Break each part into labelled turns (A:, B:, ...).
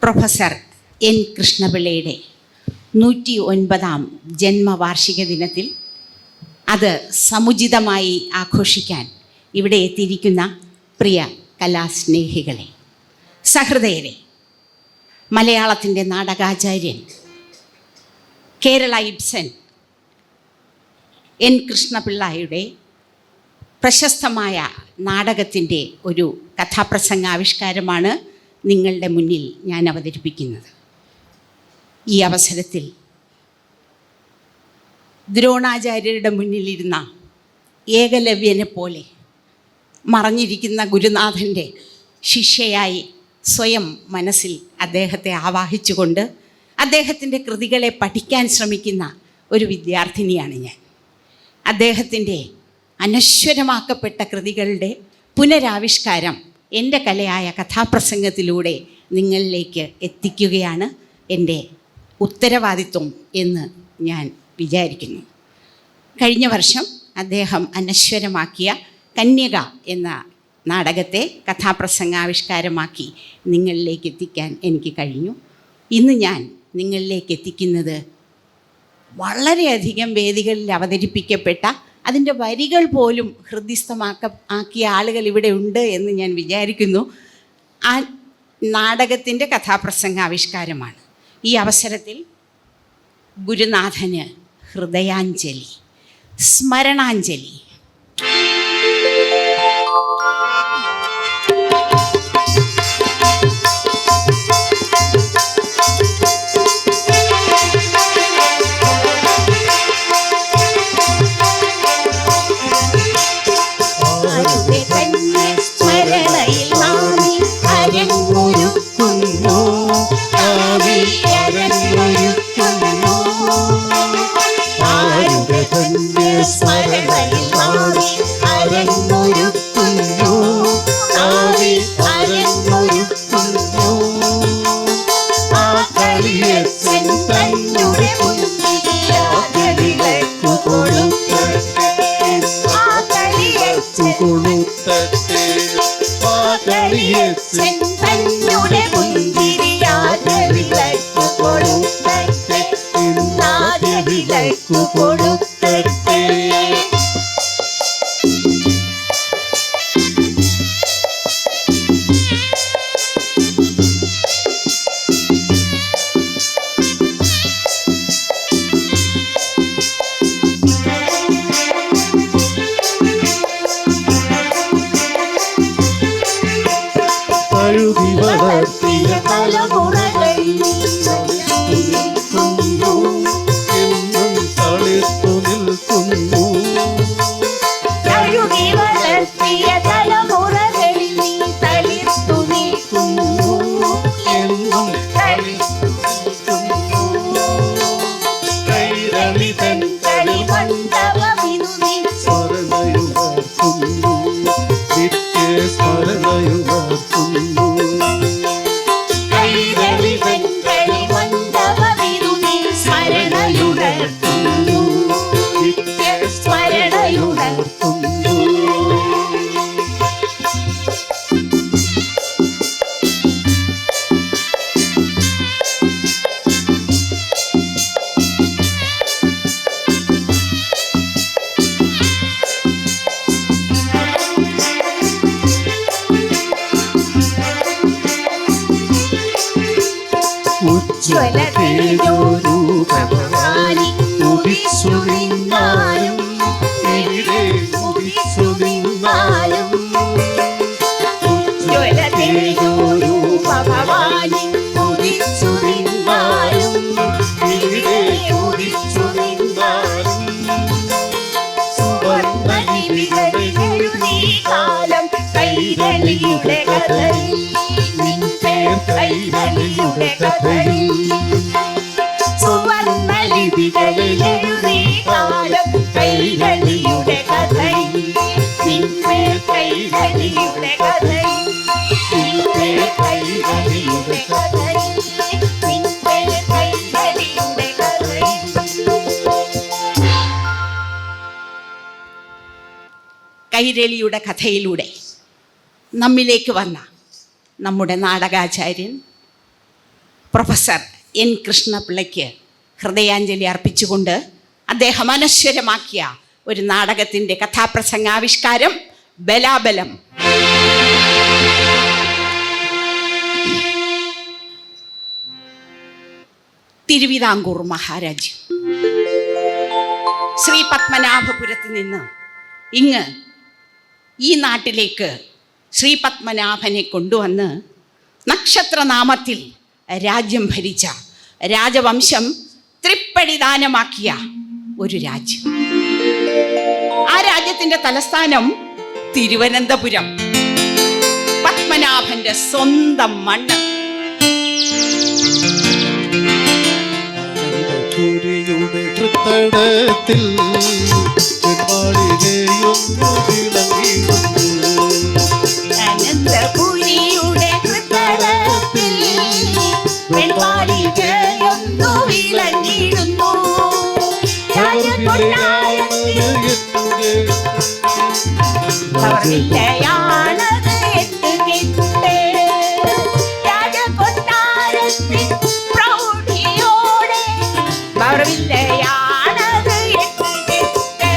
A: Professor N കൃഷ്ണപിള്ളയുടെ 109ാം ജന്മവാർഷിക ദിനത്തിൽ അത് സമുചിതമായി ആഘോഷിക്കാൻ ഇവിടെ എത്തിയിരിക്കുന്ന പ്രിയ കലാസ്നേഹികളെ, സഹൃദയരെ, മലയാളത്തിൻ്റെ നാടകാചാര്യൻ കേരള ഇബ്സൻ എൻ കൃഷ്ണപിള്ളയുടെ പ്രശസ്തമായ നാടകത്തിൻ്റെ ഒരു കഥാപ്രസംഗാവിഷ്കാരമാണ് നിങ്ങളുടെ മുന്നിൽ ഞാൻ അവതരിപ്പിക്കുന്നത്. ഈ അവസരത്തിൽ ദ്രോണാചാര്യരുടെ മുന്നിലിരുന്ന ഏകലവ്യനെ പോലെ മറഞ്ഞിരിക്കുന്ന ഗുരുനാഥൻ്റെ ശിഷ്യയായി സ്വയം മനസ്സിൽ അദ്ദേഹത്തെ ആവാഹിച്ചുകൊണ്ട് അദ്ദേഹത്തിൻ്റെ കൃതികളെ പഠിക്കാൻ ശ്രമിക്കുന്ന ഒരു വിദ്യാർത്ഥിനിയാണ് ഞാൻ. അദ്ദേഹത്തിൻ്റെ അനശ്വരമാക്കപ്പെട്ട കൃതികളുടെ പുനരാവിഷ്കാരം എൻ്റെ കലയായ കഥാപ്രസംഗത്തിലൂടെ നിങ്ങളിലേക്ക് എത്തിക്കുകയാണ് എൻ്റെ ഉത്തരവാദിത്വം എന്ന് ഞാൻ വിചാരിക്കുന്നു. കഴിഞ്ഞ വർഷം അദ്ദേഹം അനശ്വരമാക്കിയ കന്യക എന്ന നാടകത്തെ കഥാപ്രസംഗാവിഷ്കാരമാക്കി നിങ്ങളിലേക്ക് എത്തിക്കാൻ എനിക്ക് കഴിഞ്ഞു. ഇന്ന് ഞാൻ നിങ്ങളിലേക്ക് എത്തിക്കുന്നത് വളരെയധികം വേദികളിൽ അവതരിപ്പിക്കപ്പെട്ട, അതിൻ്റെ വരികൾ പോലും ഹൃദിസ്ഥമാക്കിയ ആളുകൾ ഇവിടെ ഉണ്ട് എന്ന് ഞാൻ വിചാരിക്കുന്നു. ആ നാടകത്തിൻ്റെ കഥാപ്രസംഗാവിഷ്കാരമാണ്. ഈ അവസരത്തിൽ ഗുരുനാഥന് ഹൃദയാഞ്ജലി, സ്മരണാഞ്ജലി.
B: ജ്വലതേ
A: തേജോരൂപ ഭവാനി ഉദിച്ചു നിന്നാലും ഇവിടെ ഉദിച്ചു നിന്നാലും സുവർണ്ണ ലിപികളിൽ എഴുതി കാലം കൈരളിയുടെ കഥയിൽ നിൻ പേർ കൈരളിയുടെ കഥയിൽ സുവർണ്ണ ലിപികളിൽ എഴുതി കാലം കൈരളിയുടെ കഥയിൽ നിൻ പേർ കൈരളിയുടെ കഥയിൽ നിൻ പേർ കൈരളിയുടെ കഥയിൽ നിൻ പേർ കൈരളിയുടെ കഥയിൽ. കൈരളിയുടെ കഥയിലൂടെ നമ്മിലേക്ക് വന്ന നമ്മുടെ നാടകാചാര്യൻ പ്രൊഫസർ എൻ കൃഷ്ണപിള്ളയ്ക്ക് ഹൃദയാഞ്ജലി അർപ്പിച്ചുകൊണ്ട് അദ്ദേഹം അനശ്വരമാക്കിയ ഒരു നാടകത്തിൻ്റെ കഥാപ്രസംഗാവിഷ്കാരം ബലാബലം. തിരുവിതാംകൂർ മഹാരാജ്യം ശ്രീ പത്മനാഭപുരത്ത് നിന്ന് ഇങ്ങ് ഈ നാട്ടിലേക്ക് ശ്രീ പത്മനാഭനെ കൊണ്ടുവന്ന് നക്ഷത്രനാമത്തിൽ രാജ്യം ഭരിച്ച രാജവംശം തൃപ്പടിദാനമാക്കിയ ഒരു രാജ്യം. ആ രാജ്യത്തിൻ്റെ തലസ്ഥാനം തിരുവനന്തപുരം, പത്മനാഭന്റെ സ്വന്തം മണ്ണ്. അനന്തപുരിയുടെ ഹൃദയത്തിൽ പെൺവാടികയൊന്നു വിളങ്ങിടുന്നു. രാജകൊട്ടാരത്തിലാണത് എത്തുകിട്ടേ, രാജകൊട്ടാരത്തിൽ പ്രൗഢിയോടെ പറവില്ലയാണത് എത്തുകിട്ടേ.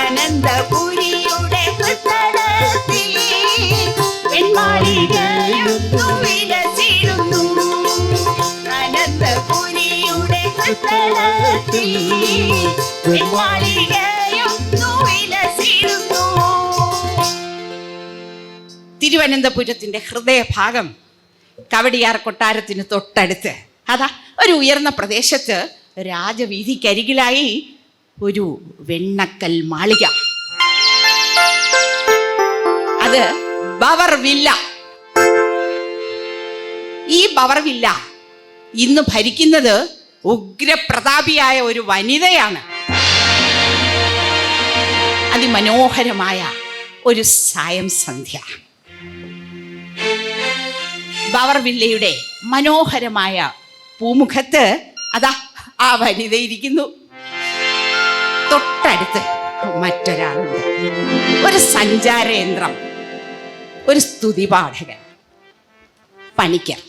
A: അനന്തപുരിയുടെ ഹൃദയത്തിൽ പെൺവാടികയൊന്നു വിലസിടുന്നു. അനന്തപുരിയുടെ ഹൃദയത്തിൽ പെൺവാടികയൊന്നു വിലസിടുന്നു. തിരുവനന്തപുരത്തിൻ്റെ ഹൃദയഭാഗം കവടിയാർ കൊട്ടാരത്തിന് തൊട്ടടുത്ത് അതാ ഒരു ഉയർന്ന പ്രദേശത്ത് രാജവീതിക്കരികിലായി ഒരു വെണ്ണക്കൽ മാളിക. അത് ബവർ വില്ല. ഈ ബവർ വില്ല ഇന്ന് ഭരിക്കുന്നത് ഉഗ്രപ്രതാപിയായ ഒരു വനിതയാണ്. അതിമനോഹരമായ ഒരു സായം സന്ധ്യ. ബവർ വില്ലയുടെ മനോഹരമായ പൂമുഖത്ത് അതാ ആ വനിത ഇരിക്കുന്നു. തൊട്ടടുത്ത് മറ്റൊരാളുണ്ട്, ഒരു സഞ്ചാരയന്ത്രം, ഒരു സ്തുതിപാഠകൻ, പണിക്കർ.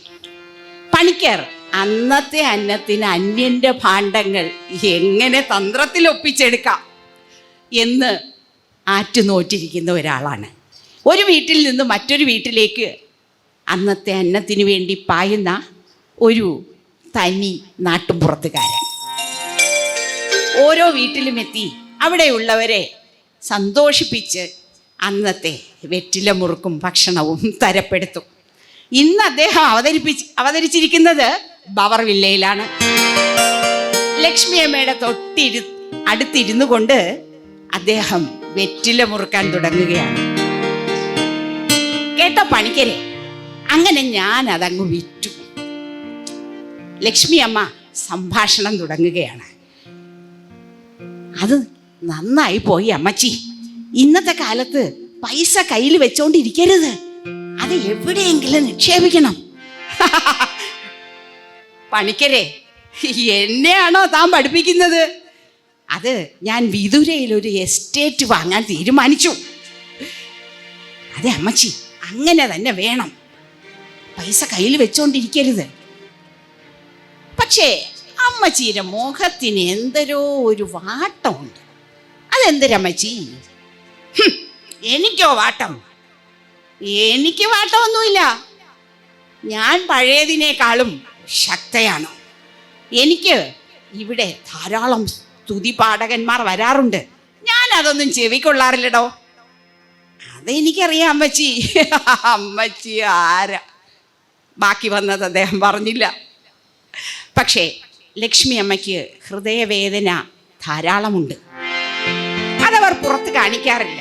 A: പണിക്കർ അന്നത്തെ അന്നത്തിന് അന്യന്റെ ഭാണ്ഡങ്ങൾ എങ്ങനെ തന്ത്രത്തിൽ ഒപ്പിച്ചെടുക്കാം എന്ന് ആറ്റുനോറ്റിരിക്കുന്ന ഒരാളാണ്. ഒരു വീട്ടിൽ നിന്ന് മറ്റൊരു വീട്ടിലേക്ക് അന്നത്തെ അന്നത്തിന് വേണ്ടി പായുന്ന ഒരു തനി നാട്ടുപുറത്തുകാരൻ. ഓരോ വീട്ടിലും എത്തി അവിടെയുള്ളവരെ സന്തോഷിപ്പിച്ച് അന്നത്തെ വെറ്റില മുറുക്കും ഭക്ഷണവും തരപ്പെടുത്തും. ഇന്ന് അദ്ദേഹം അവതരിച്ചിരിക്കുന്നത് ബവർ വില്ലയിലാണ്. ലക്ഷ്മി അമ്മയുടെ അടുത്തിരുന്നു കൊണ്ട് അദ്ദേഹം വെറ്റില മുറുക്കാൻ തുടങ്ങുകയാണ്. കേട്ട പണിക്കരെ, അങ്ങനെ ഞാൻ അതങ്ങ് വിറ്റു. ലക്ഷ്മി അമ്മ സംഭാഷണം തുടങ്ങുകയാണ്. അത് നന്നായി പോയി അമ്മച്ചി. ഇന്നത്തെ കാലത്ത് പൈസ കയ്യിൽ വെച്ചോണ്ടിരിക്കരുത്, അത് എവിടെയെങ്കിലും നിക്ഷേപിക്കണം. പണിക്കരെ, എന്നെയാണോ താൻ പഠിപ്പിക്കുന്നത്? അത് ഞാൻ വിതുരയിൽ ഒരു എസ്റ്റേറ്റ് വാങ്ങാൻ തീരുമാനിച്ചു. അതെ അമ്മച്ചി, അങ്ങനെ തന്നെ വേണം, പൈസ കയ്യിൽ വെച്ചോണ്ടിരിക്കരുത്. പക്ഷേ അമ്മച്ചിയുടെ മുഖത്തിന് എന്തരോ ഒരു വാട്ടമുണ്ട്. അതെന്തരമ്മച്ചി? എനിക്കോ വാട്ടം? എനിക്ക് വാട്ടമൊന്നുമില്ല. ഞാൻ പഴയതിനേക്കാളും ശക്തയാണ്. എനിക്ക് ഇവിടെ ധാരാളം സ്തുതിപാഠകന്മാർ വരാറുണ്ട്. ഞാൻ അതൊന്നും ചെവിക്കൊള്ളാറില്ലടോ. അതെനിക്കറിയാം അമ്മച്ചി. അമ്മച്ചി ആരാ? ബാക്കി വന്നത് അദ്ദേഹം പറഞ്ഞില്ല. പക്ഷേ ലക്ഷ്മി അമ്മയ്ക്ക് ഹൃദയവേദന ധാരാളമുണ്ട്. അതവർ പുറത്ത് കാണിക്കാറില്ല.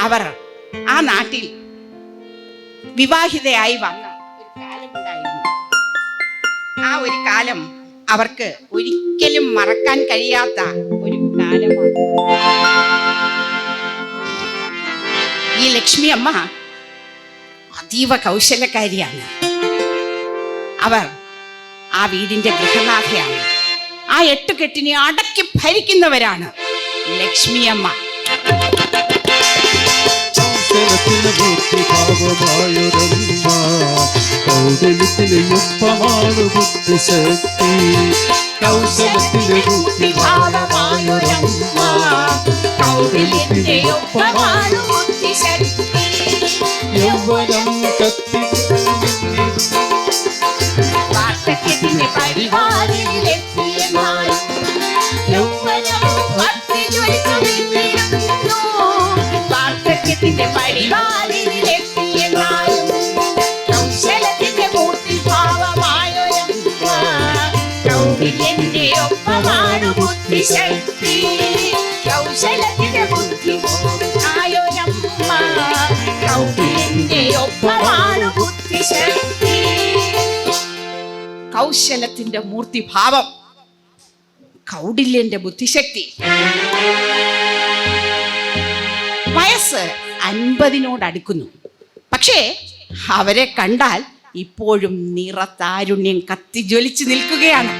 A: അവർ ആ നാട്ടിൽ വിവാഹിതയായി വന്ന ഒരു കാലമുണ്ടായിരുന്നു. ആ ഒരു കാലം അവർക്ക് ഒരിക്കലും മറക്കാൻ കഴിയാത്ത ഒരു കാലമാണ്. ഈ ലക്ഷ്മി അമ്മ അതീവ കൗശലക്കാരിയാണ്. അവർ ആ വീടിന്റെ ഗൃഹനാഥയാണ്. ആ 8 കെട്ടിനെ അടക്കി ഭരിക്കുന്നവരാണ് ലക്ഷ്മി അമ്മ. വാർദ്ധക്യത്തിന്റെ പരിപാടിയിലെത്തിയെന്നാൽ വാർദ്ധക്യത്തിന്റെ പരിപാടിയിലെത്തിയെന്നാലും കൗശലത്തിന്റെ മൂർത്തിഭാവമായൊരമ്മ. കൗടില്യന്റെ ഒപ്പമാണ് ബുദ്ധിശക്തി. കൗശലത്തിന്റെ ബുദ്ധി ആയൊരമ്മ. കൗടില്യന്റെ ഒപ്പമാണ് ബുദ്ധിശക്തി. കൗശലത്തിന്റെ മൂർത്തിഭാവം, കൗടില്യന്റെ ബുദ്ധിശക്തി. വയസ്സ് 50 പക്ഷേ അവരെ കണ്ടാൽ ഇപ്പോഴും നിറതാരുണ്യം കത്തിജ്വലിച്ചു നിൽക്കുകയാണ്.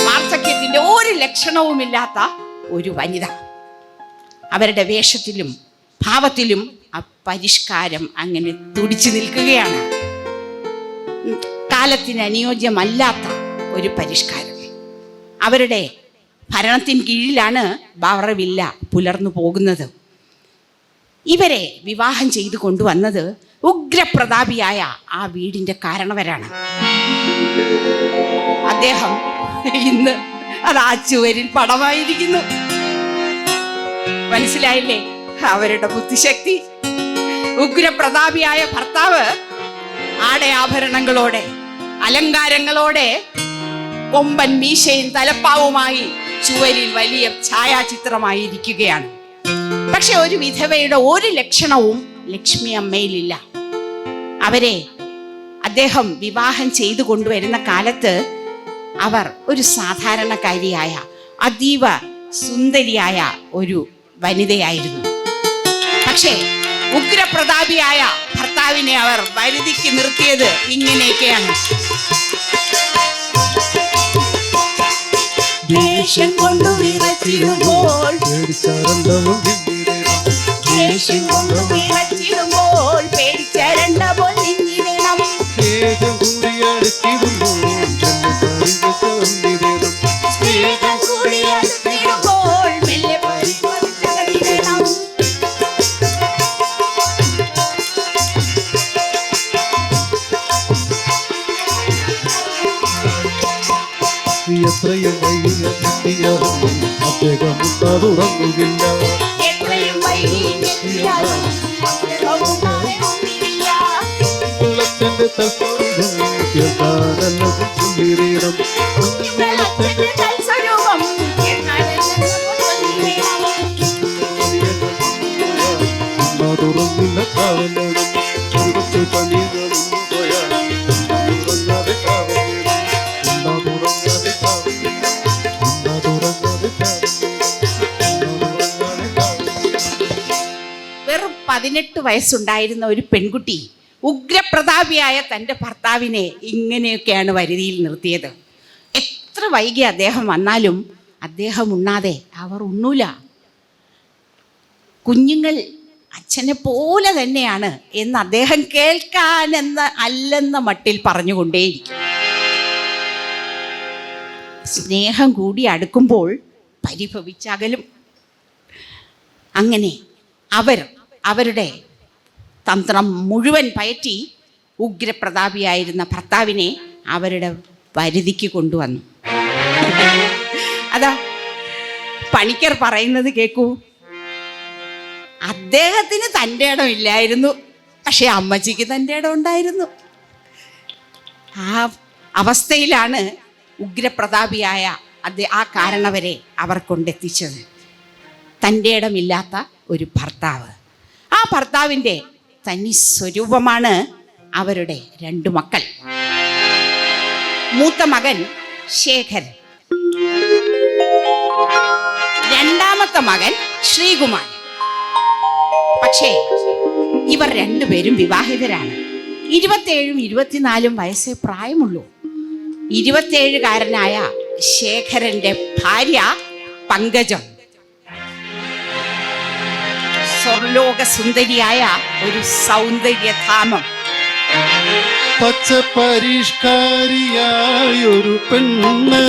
A: വാർദ്ധക്യത്തിന്റെ ഒരു ലക്ഷണവുമില്ലാത്ത ഒരു വനിത. അവരുടെ വേഷത്തിലും ഭാവത്തിലും ആ പരിഷ്കാരം അങ്ങനെ തുടിച്ചു നിൽക്കുകയാണ്. കാലത്തിന് അനുയോജ്യമല്ലാത്ത ഒരു പരിഷ്കാരം. അവരുടെ ഭരണത്തിന് കീഴിലാണ് ബാവറവില്ല പുലർന്നു പോകുന്നത്. ഇവരെ വിവാഹം ചെയ്തു കൊണ്ടുവന്നത് ഉഗ്രപ്രതാപിയായ ആ വീടിന്റെ കാരണവരാണ്. അദ്ദേഹം ഇന്ന് അത് ആ ചുവരിൽ പടമായിരിക്കുന്നു. മനസ്സിലായില്ലേ അവരുടെ ബുദ്ധിശക്തി? ഉഗ്രപ്രതാപിയായ ഭർത്താവ് ആടയാഭരണങ്ങളോടെ അലങ്കാരങ്ങളോടെ കൊമ്പൻ മീശയും തലപ്പാവുമായി ചുവരിൽ വലിയ ഛായാചിത്രമായി ഇരിക്കുകയാണ്. പക്ഷെ ഒരു വിധവയുടെ ഒരു ലക്ഷണവും ലക്ഷ്മി അമ്മയിലില്ല. അവരെ അദ്ദേഹം വിവാഹം ചെയ്തു കൊണ്ടുവരുന്ന കാലത്ത് അവർ ഒരു സാധാരണക്കാരിയായ അതീവ സുന്ദരിയായ ഒരു വനിതയായിരുന്നു. പക്ഷേ ഉഗ്രപ്രതാപിയായ ഭർത്താവിനെ അവർ വരുതിക്ക് നിർത്തിയത് ഇങ്ങനെയൊക്കെയാണ്. ദേഷ്യം കൊണ്ടു വിറച്ചിടുമ്പോൾ പേടിച്ചരണ്ടപ്പോൾ നിന്നിടണം. മെല്ലെ പരിഗണിക്കണം.
B: എത്രയും അദ്ദേഹം ഉറങ്ങുകയില്ല. തുറന്നില്ല കാവലും പണികളും
A: വെറും 18 വയസ്സുണ്ടായിരുന്ന ഒരു പെൺകുട്ടി ഉഗ്രപ്രതാപിയായ തൻ്റെ ഭർത്താവിനെ ഇങ്ങനെയൊക്കെയാണ് വരുതിയിൽ നിർത്തിയത്. എത്ര വൈകി അദ്ദേഹം വന്നാലും അദ്ദേഹം ഉണ്ണാതെ അവർ ഉണ്ണൂല. കുഞ്ഞുങ്ങൾ അച്ഛനെ പോലെ തന്നെയാണ് എന്ന് അദ്ദേഹം കേൾക്കാനെന്ന അല്ലെന്ന മട്ടിൽ പറഞ്ഞുകൊണ്ടേയിരിക്കും. സ്നേഹം കൂടി അടുക്കുമ്പോൾ പരിഭവിച്ചകലും. അങ്ങനെ അവരുടെ തന്ത്രം മുഴുവൻ പയറ്റി ഉഗ്രപ്രതാപിയായിരുന്ന ഭർത്താവിനെ അവരുടെ വരുതിക്ക് കൊണ്ടുവന്നു. അതാ പണിക്കർ പറയുന്നത് കേൾക്കൂ. അദ്ദേഹത്തിന് തൻ്റെ ഇടം ഇല്ലായിരുന്നു, പക്ഷെ അമ്മച്ചിക്ക് തൻ്റെ ഇടം ഉണ്ടായിരുന്നു. ആ അവസ്ഥയിലാണ് ഉഗ്രപ്രതാപിയായ ആ കാരണവരെ അവർ കൊണ്ടെത്തിച്ചത്. തൻ്റെ ഇടമില്ലാത്ത ഒരു ഭർത്താവ്. ആ ഭർത്താവിൻ്റെ തനി സ്വരൂപമാണ് അവരുടെ 2 മക്കൾ. മൂത്ത മകൻ ശേഖരൻ, രണ്ടാമത്തെ മകൻ ശ്രീകുമാരൻ. പക്ഷേ ഇവർ 2 പേരും വിവാഹിതരാണ്. 27ഉം 24ഉം വയസ്സേ പ്രായമുള്ളൂ. 27കാരനായ ശേഖരന്റെ ഭാര്യ പങ്കജം സ്വർലോക സുന്ദരിയായ ഒരു സൗന്ദര്യധാമം.
B: പച്ച പരിഷ്കാരിയായൊരു പെണ്ണ്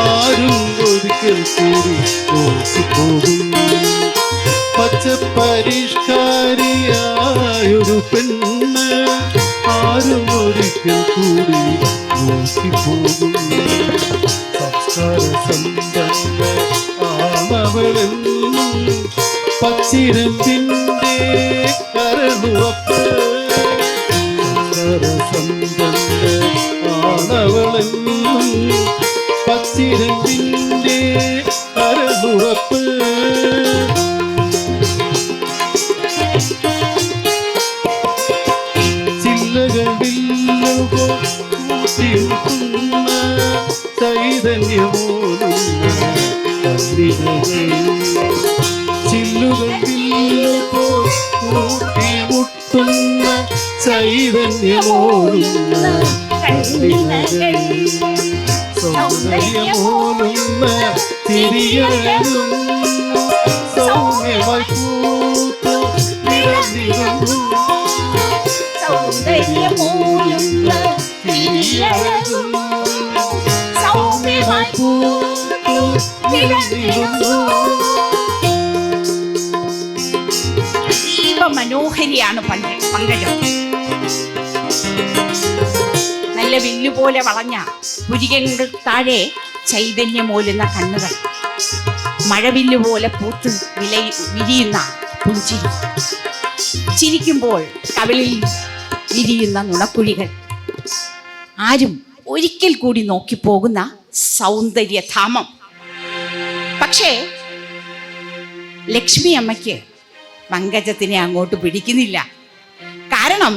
B: ആരും ഒരിക്കൽ കൂടി നോക്കിപ്പോകും. പച്ച പരിഷ്കാരിയായൊരു പെണ്ണ് ആരും ഒരിക്കൽ കൂടി നോക്കിപ്പോകും. സംസ്കാര സമ്പന്ന ആണവളെന്നും പച്ചിരമ്പിൻ്റെ കരളുറപ്പ്. സംസ്കാര സമ്പന്ന ആണവളെന്നും പച്ചിരമ്പിൻ്റെ കരളുറപ്പ്. ചില്ലകളില്ലവോ കൂട്ടിമുട്ടുന്ന ചൈതന്യമോലുന്ന കണ്ണികൾ. ചില്ലുകളില്ലവോ കൂട്ടിമുട്ടുന്ന ചൈതന്യമോലുന്ന കണ്ണികൾ. സൗന്ദര്യമോലുന്ന തിരിയലും സൗമ്യമായി പൂത്തു നിറഞ്ഞിരുന്നു.
A: സൗന്ദര്യമോലുന്ന തിരിയലും സൗമ്യമായി പൂത്തു നിറഞ്ഞിരുന്നു. മനോഹരിയാണ് പങ്കജം. നല്ല വില്ലുപോലെ വളഞ്ഞ പുരികങ്ങൾ താഴെ ചൈതന്യമോലുന്ന കണ്ണുകൾ, മഴവില്ലുപോലെ പൂത്ത് വിരിയുന്ന പുഞ്ചിരി, ചിരിക്കുമ്പോൾ കവിളിൽ വിരിയുന്ന നുണക്കുഴികൾ, ആരും ഒരിക്കൽ കൂടി നോക്കിപ്പോകുന്ന സൗന്ദര്യധാമം. പക്ഷേ ലക്ഷ്മി അമ്മയ്ക്ക് പങ്കജത്തിനെ അങ്ങോട്ട് പിടിക്കുന്നില്ല. കാരണം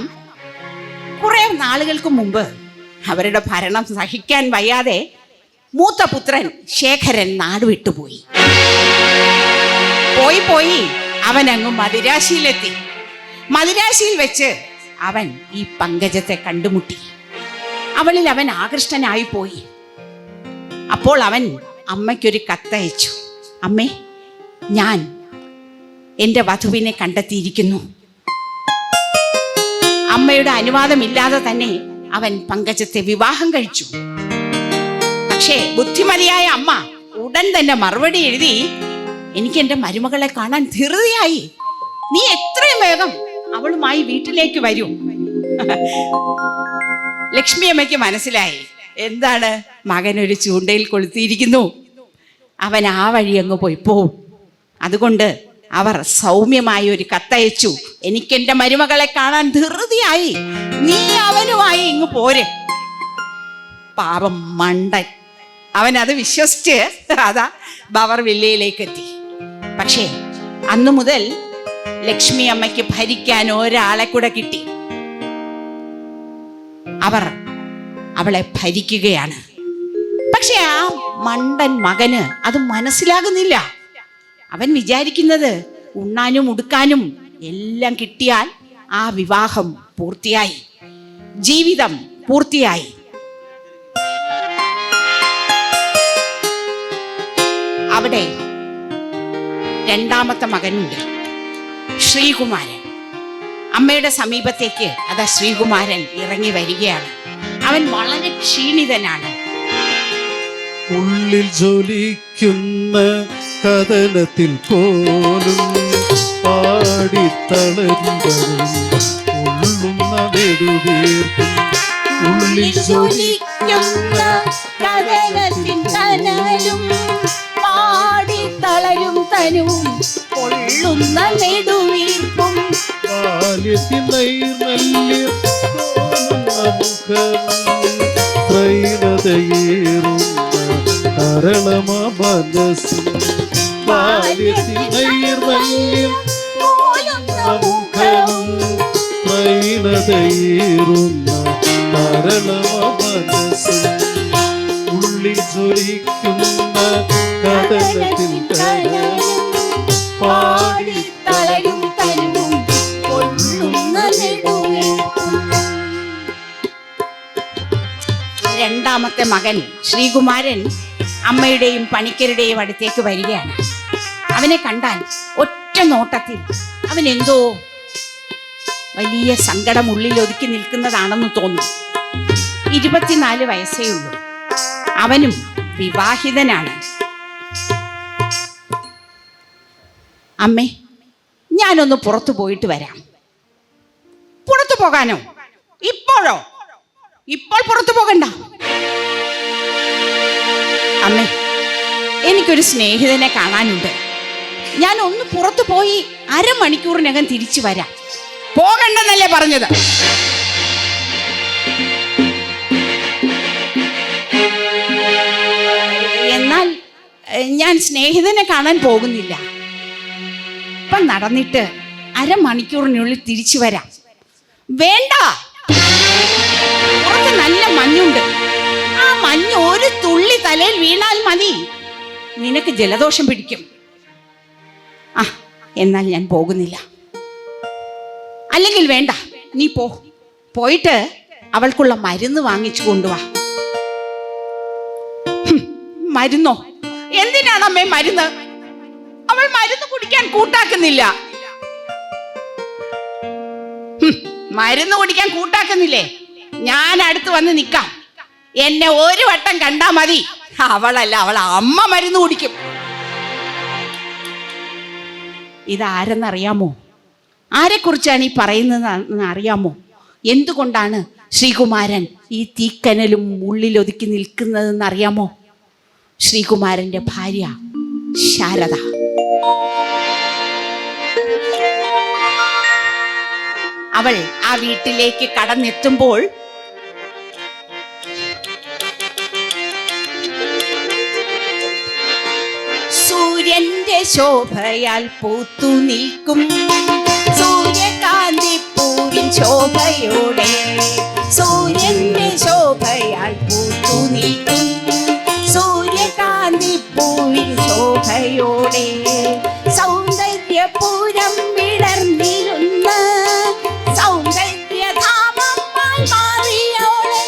A: കുറെ നാളുകൾക്ക് മുമ്പ് അവരുടെ ഭരണം സഹിക്കാൻ വയ്യാതെ മൂത്ത പുത്രൻ ശേഖരൻ നാട് വിട്ടുപോയി. പോയി അവൻ അങ്ങ് മദിരാശിയിലെത്തി. മദിരാശിയിൽ വെച്ച് അവൻ ഈ പങ്കജത്തെ കണ്ടുമുട്ടി. അവളിൽ അവൻ ആകൃഷ്ടനായി പോയി. അപ്പോൾ അവൻ അമ്മയ്ക്കൊരു കത്തയച്ചു. അമ്മേ, ഞാൻ എൻ്റെ വധുവിനെ കണ്ടെത്തിയിരിക്കുന്നു. അമ്മയുടെ അനുവാദമില്ലാതെ തന്നെ അവൻ പങ്കജത്തെ വിവാഹം കഴിച്ചു. പക്ഷേ ബുദ്ധിമതിയായ അമ്മ ഉടൻ തന്നെ മറുപടി എഴുതി, എനിക്ക് എൻ്റെ മരുമകളെ കാണാൻ ധൃതിയായി, നീ എത്രയും വേഗം അവളുമായി വീട്ടിലേക്ക് വരൂ. ലക്ഷ്മി അമ്മയ്ക്ക് മനസ്സിലായി എന്താണ് മകനൊരു ചൂണ്ടയിൽ കൊളുത്തിയിരിക്കുന്നു, അവൻ ആ വഴി അങ്ങ് പോവും. അതുകൊണ്ട് അവർ സൗമ്യമായി ഒരു കത്തയച്ചു, എനിക്കെന്റെ മരുമകളെ കാണാൻ ധൃതിയായി, നീ അവനുമായി ഇങ്ങ് പോരെ. പാപം മണ്ടൻ അവൻ അത് വിശ്വസിച്ച് അതാ ബവർ വില്ലയിലേക്ക് എത്തി. പക്ഷേ അന്നു മുതൽ ലക്ഷ്മി അമ്മയ്ക്ക് ഭരിക്കാൻ ഒരാളെ കൂടെ കിട്ടി. അവർ അവളെ ഭരിക്കുകയാണ്. പക്ഷെ ആ മണ്ടൻ മകന് അത് മനസ്സിലാകുന്നില്ല. അവൻ വിചാരിക്കുന്നത് ഉണ്ണാനും ഉടുക്കാനും എല്ലാം കിട്ടിയാൽ ആ വിവാഹം പൂർത്തിയായി, ജീവിതം പൂർത്തിയായി. അവിടെ രണ്ടാമത്തെ മകനുണ്ട്, ശ്രീകുമാരൻ. അമ്മയുടെ സമീപത്തേക്ക് അതാ ശ്രീകുമാരൻ ഇറങ്ങി വരികയാണ്. അവൻ വളരെ ക്ഷീണിതനാണ്.
B: ഉള്ളിൽ ജ്വലിക്കുന്ന കഥനത്തിൽ പോലും പാടിത്തളരുന്നതും ഉള്ളുന്ന നെടുവീർപ്പും. ഉള്ളിൽ ജ്വലിക്കുന്ന
A: കഥനത്തിൻ തണലും പാടിത്തളരും തനും പൊള്ളുന്ന
B: ബാല്യത്തിൻ നൈർമല്യം തോന്നുന്ന മുഖം ത്രൈണതയേറുന്ന തരളമ മനസ്സും ബാല്യത്തിൻ നൈർമല്യം മുഖം ത്രൈണതയേറുന്ന തരളമ മനസ്സും ഉള്ളിൽ ജ്വലിക്കുന്ന കഥനത്തിൽ പാടി
A: തളരും തരുവും കൊള്ളുന്ന നെടുവീർപ്പും. രണ്ടാമത്തെ മകൻ ശ്രീകുമാരൻ അമ്മയുടെയും പണിക്കരുടെയും അടുത്തേക്ക് വരികയാണ്. അവനെ കണ്ടാൽ ഒറ്റ നോട്ടത്തിൽ അവൻ എന്തോ വലിയ സങ്കടം ഉള്ളിൽ ഒതുക്കി നിൽക്കുന്നതാണെന്ന് തോന്നും. 24 വയസ്സേ ഉള്ളൂ. അവനും വിവാഹിതനാണ്. അമ്മേ, ഞാനൊന്ന് പുറത്തു പോയിട്ട് വരാം. പുറത്തു പോകാനോ? ഇപ്പോഴോ? ഇപ്പോൾ പുറത്തു പോകണ്ട അമ്മേ, എനിക്കൊരു സ്നേഹിതനെ കാണാനുണ്ട്. ഞാൻ ഒന്ന് പുറത്തു പോയി അരമണിക്കൂറിനകം തിരിച്ചു വരാം. പോകണ്ടെന്നല്ലേ പറഞ്ഞത്? എന്നാൽ ഞാൻ സ്നേഹിതനെ കാണാൻ പോകുന്നില്ല. ഇപ്പം നടന്നിട്ട് അരമണിക്കൂറിനുള്ളിൽ തിരിച്ചു വരാം. വേണ്ട, പുറത്ത് നല്ല മഞ്ഞുണ്ട്. ആ മഞ്ഞ് ഒരു തുള്ളി തലയിൽ വീണാൽ മതി, നിനക്ക് ജലദോഷം പിടിക്കും. ആ, എന്നാൽ ഞാൻ പോകുന്നില്ല. അല്ലെങ്കിൽ വേണ്ട, നീ പോയിട്ട് അവൾക്കുള്ള മരുന്ന് വാങ്ങിച്ചു കൊണ്ടുവാ. മരുന്നോ? എന്തിനാണ് അമ്മേ മരുന്ന്? അവൾ മരുന്ന് കുടിക്കാൻ കൂട്ടാക്കുന്നില്ല. മരുന്ന് കുടിക്കാൻ കൂട്ടാക്കുന്നില്ലേ? ഞാൻ അടുത്ത് വന്ന് നിൽക്കാം. എന്നെ ഒരു വട്ടം കണ്ടാ മതി. അവളല്ല, അവൾ അമ്മ മരുന്ന് കുടിക്കും. ഇതാരെന്നറിയാമോ? ആരെക്കുറിച്ചാണ് ഈ പറയുന്നതെന്ന് അറിയാമോ? എന്തുകൊണ്ടാണ് ശ്രീകുമാരൻ ഈ തീക്കനലും ഉള്ളിലൊതുക്കി നിൽക്കുന്നതെന്ന് അറിയാമോ? ശ്രീകുമാരന്റെ ഭാര്യ ശാരദ. അവൾ ആ വീട്ടിലേക്ക് കടന്നെത്തുമ്പോൾ സൂര്യന്റെ ശോഭയാൽ പൂത്തു നിൽക്കും സൂര്യകാന്തി പൂവിൻ ശോഭയോടെ, സൂര്യന്റെ ശോഭയാൽ പൂത്തു നിൽക്കും സൂര്യകാന്തി പൂവിൻ ശോഭയോടെ, സൗന്ദര്യപൂരം വിടർന്നിരുന്ന സൗന്ദര്യധാമമായി മാറിയോളെ.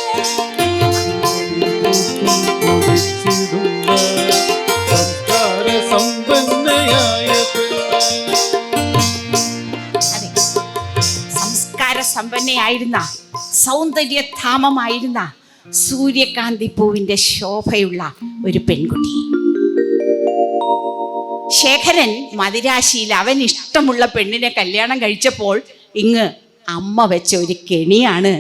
A: സംസ്കാര സമ്പന്നയായിരുന്ന സൗന്ദര്യധാമമായിരുന്ന സൂര്യകാന്തി പൂവിന്റെ ശോഭയുള്ള ഒരു പെൺകുട്ടി. ശേഖരൻ മദിരാശിയിൽ അവൻ ഇഷ്ടമുള്ള പെണ്ണിനെ കല്യാണം കഴിച്ചപ്പോൾ ഇങ്ങ് അമ്മ വെച്ച ഒരു കെണിയാണ്.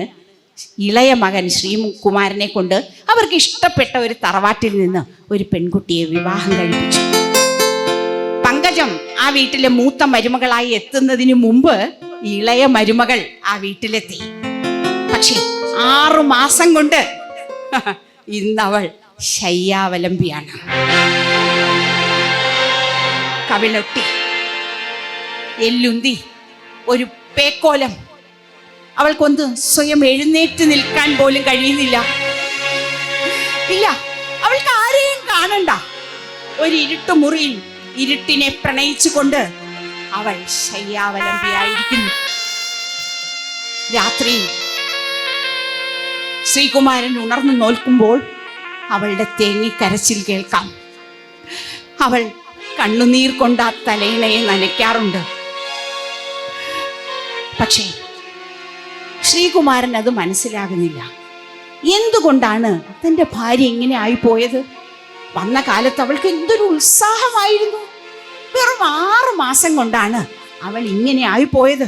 A: ഇളയ മകൻ ശ്രീകുമാരനെ കൊണ്ട് അവർക്ക് ഇഷ്ടപ്പെട്ട ഒരു തറവാട്ടിൽ നിന്ന് ഒരു പെൺകുട്ടിയെ വിവാഹം കഴിപ്പിച്ചു. പങ്കജം ആ വീട്ടിലെ മൂത്ത മരുമകളായി എത്തുന്നതിന് മുമ്പ് ഇളയ മരുമകൾ ആ വീട്ടിലെത്തി. പക്ഷേ 6 മാസം കൊണ്ട് ഇന്നവൾ ശയ്യാവലംബിയാണ്. കവിളൊട്ടി, എല്ലുന്തി, ഒരു പേക്കോലം. അവൾക്കൊന്ന് സ്വയം എഴുന്നേറ്റ് നിൽക്കാൻ പോലും കഴിയുന്നില്ല. ഇല്ല, അവൾക്ക് ആരെയും കാണണ്ട. ഒരു ഇരുട്ടുമുറിയിൽ ഇരുട്ടിനെ പ്രണയിച്ചുകൊണ്ട് അവൾ ശയ്യാവലംബിയായിരിക്കുന്നു. രാത്രി ശ്രീകുമാരൻ ഉണർന്നു നോക്കുമ്പോൾ അവളുടെ തേങ്ങിക്കരച്ചിൽ കേൾക്കാം. അവൾ കണ്ണുനീർ കൊണ്ട് ആ തലയിണയെ നനയ്ക്കാറുണ്ട്. പക്ഷേ ശ്രീകുമാരൻ അത് മനസ്സിലാകുന്നില്ല. എന്തുകൊണ്ടാണ് തൻ്റെ ഭാര്യ ഇങ്ങനെ ആയിപ്പോയത്? വന്ന കാലത്ത് അവൾക്ക് എന്തൊരു ഉത്സാഹമായിരുന്നു. വെറും 6 മാസം കൊണ്ടാണ് അവൾ ഇങ്ങനെ ആയിപ്പോയത്.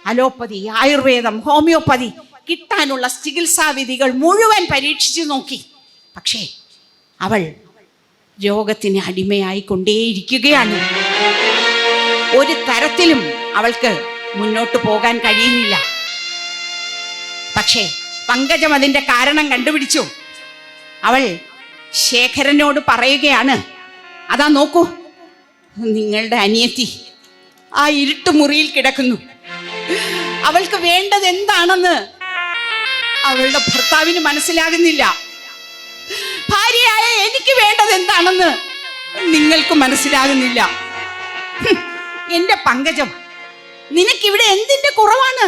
A: അലോപ്പതി, ആയുർവേദം, ഹോമിയോപ്പതി കിട്ടാനുള്ള ചികിത്സാവിധികൾ മുഴുവൻ പരീക്ഷിച്ചു നോക്കി. പക്ഷേ അവൾ രോഗത്തിന് അടിമയായി കൊണ്ടേയിരിക്കുകയാണ്. ഒരു തരത്തിലും അവൾക്ക് മുന്നോട്ട് പോകാൻ കഴിയുന്നില്ല. പക്ഷേ പങ്കജം അതിന്റെ കാരണം കണ്ടുപിടിച്ചു. അവൾ ശേഖരനോട് പറയുകയാണ്, അതാ നോക്കൂ, നിങ്ങളുടെ അനിയത്തി ആ ഇരുട്ടുമുറിയിൽ കിടക്കുന്നു. അവൾക്ക് വേണ്ടത് എന്താണെന്ന് അവളുടെ ഭർത്താവിന് മനസ്സിലാകുന്നില്ല. ഭാര്യയായ എനിക്ക് വേണ്ടത് എന്താണെന്ന് നിങ്ങൾക്ക് മനസ്സിലാകുന്നില്ല. എന്റെ പങ്കജം, നിനക്കിവിടെ എന്തിന്റെ കുറവാണ്?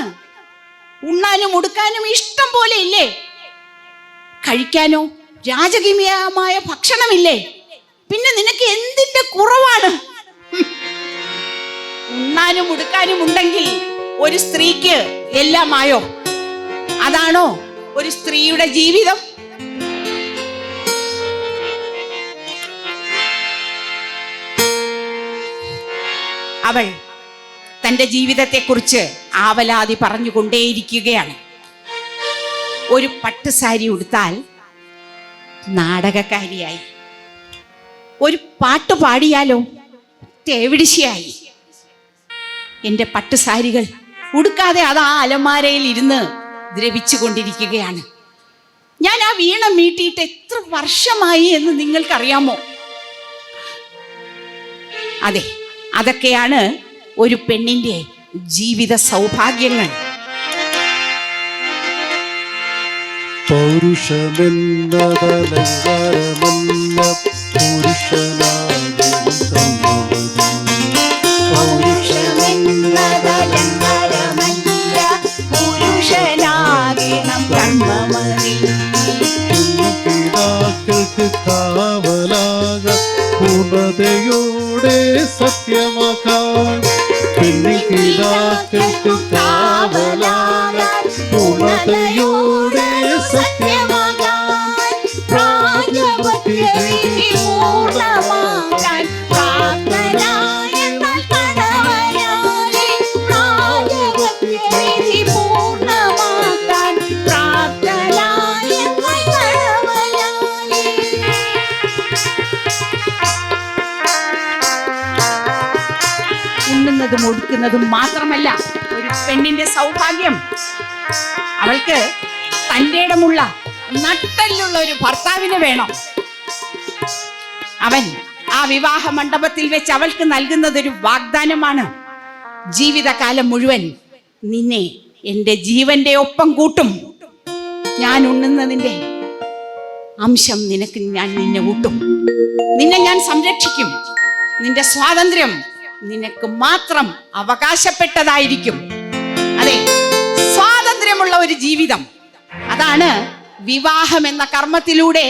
A: ഉണ്ണാനും ഉടുക്കാനും ഇഷ്ടം പോലെ ഇല്ലേ? കഴിക്കാനോ രാജകീയമായ ഭക്ഷണമില്ലേ? പിന്നെ നിനക്ക് എന്തിന്റെ കുറവാണ്? ഉണ്ണാനും ഉടുക്കാനും ഉണ്ടെങ്കിൽ ഒരു സ്ത്രീക്ക് എല്ലാമായോ? അതാണോ ഒരു സ്ത്രീയുടെ ജീവിതം? അവൾ തന്റെ ജീവിതത്തെക്കുറിച്ച് ആവലാതി പറഞ്ഞുകൊണ്ടേയിരിക്കുകയാണ്. ഒരു പട്ടുസാരി ഉടുത്താൽ നാടകക്കാരിയായി, ഒരു പാട്ട് പാടിയാലോ തേവിടിശയായി. എൻ്റെ പട്ടുസാരികൾ ഉടുക്കാതെ അത് ആ അലമാരയിൽ ഇരുന്ന് ദ്രവിച്ചു കൊണ്ടിരിക്കുകയാണ്. ഞാൻ ആ വീണ മീട്ടിയിട്ട് എത്ര വർഷമായി എന്ന് നിങ്ങൾക്കറിയാമോ? അതെ, അതൊക്കെയാണ് ഒരു പെണ്ണിന്റെ ജീവിത സൗഭാഗ്യങ്ങൾ.
B: പൗരുഷമെന്നതലങ്കാരമല്ല
A: പുരുഷനാകണം കർമ്മമതി.
B: പിതാക്കൾക്ക് കാവലാക പൂർണ്ണതയോടെ സത്യമാക്കാൻ. പിതാക്കൾക്ക് കാവലാക പൂർണ്ണതയോടെ സത്യമാക്കാൻ.
A: പ്രായപൂർത്തി പൂർണ്ണമാക്കാൻ പ്രാപ്തനായെന്നാൽ കണവനാലേ. പ്രായപൂർത്തി പൂർണ്ണമാക്കാൻ പ്രാപ്തനായെന്നാൽ കണവനാലേ. ഉണ്ണുന്നതും ഒടുക്കുന്നതും മാത്രമല്ല ഒരു പെണ്ണിന്റെ സൗഭാഗ്യം. അവൾക്ക് തന്റെ ഇടമുള്ള നട്ടലുള്ള ഒരു ഭർത്താവിനെ വേണം. അവൻ ആ വിവാഹ മണ്ഡപത്തിൽ വെച്ച് അവൾക്ക് നൽകുന്നത് ഒരു വാഗ്ദാനമാണ്. ജീവിതകാലം മുഴുവൻ നിന്നെ എൻ്റെ ജീവന്റെ ഒപ്പം കൂട്ടും. ഞാൻ ഉണ്ണുന്നതിൻ്റെ അംശം നിന്നെ ഊട്ടും. നിന്നെ ഞാൻ സംരക്ഷിക്കും. നിന്റെ സ്വാതന്ത്ര്യം നിനക്ക് മാത്രം അവകാശപ്പെട്ടതായിരിക്കും. അതെ, സ്വാതന്ത്ര്യമുള്ള ഒരു ജീവിതം, അതാണ് വിവാഹം എന്ന കർമ്മത്തിലൂടെ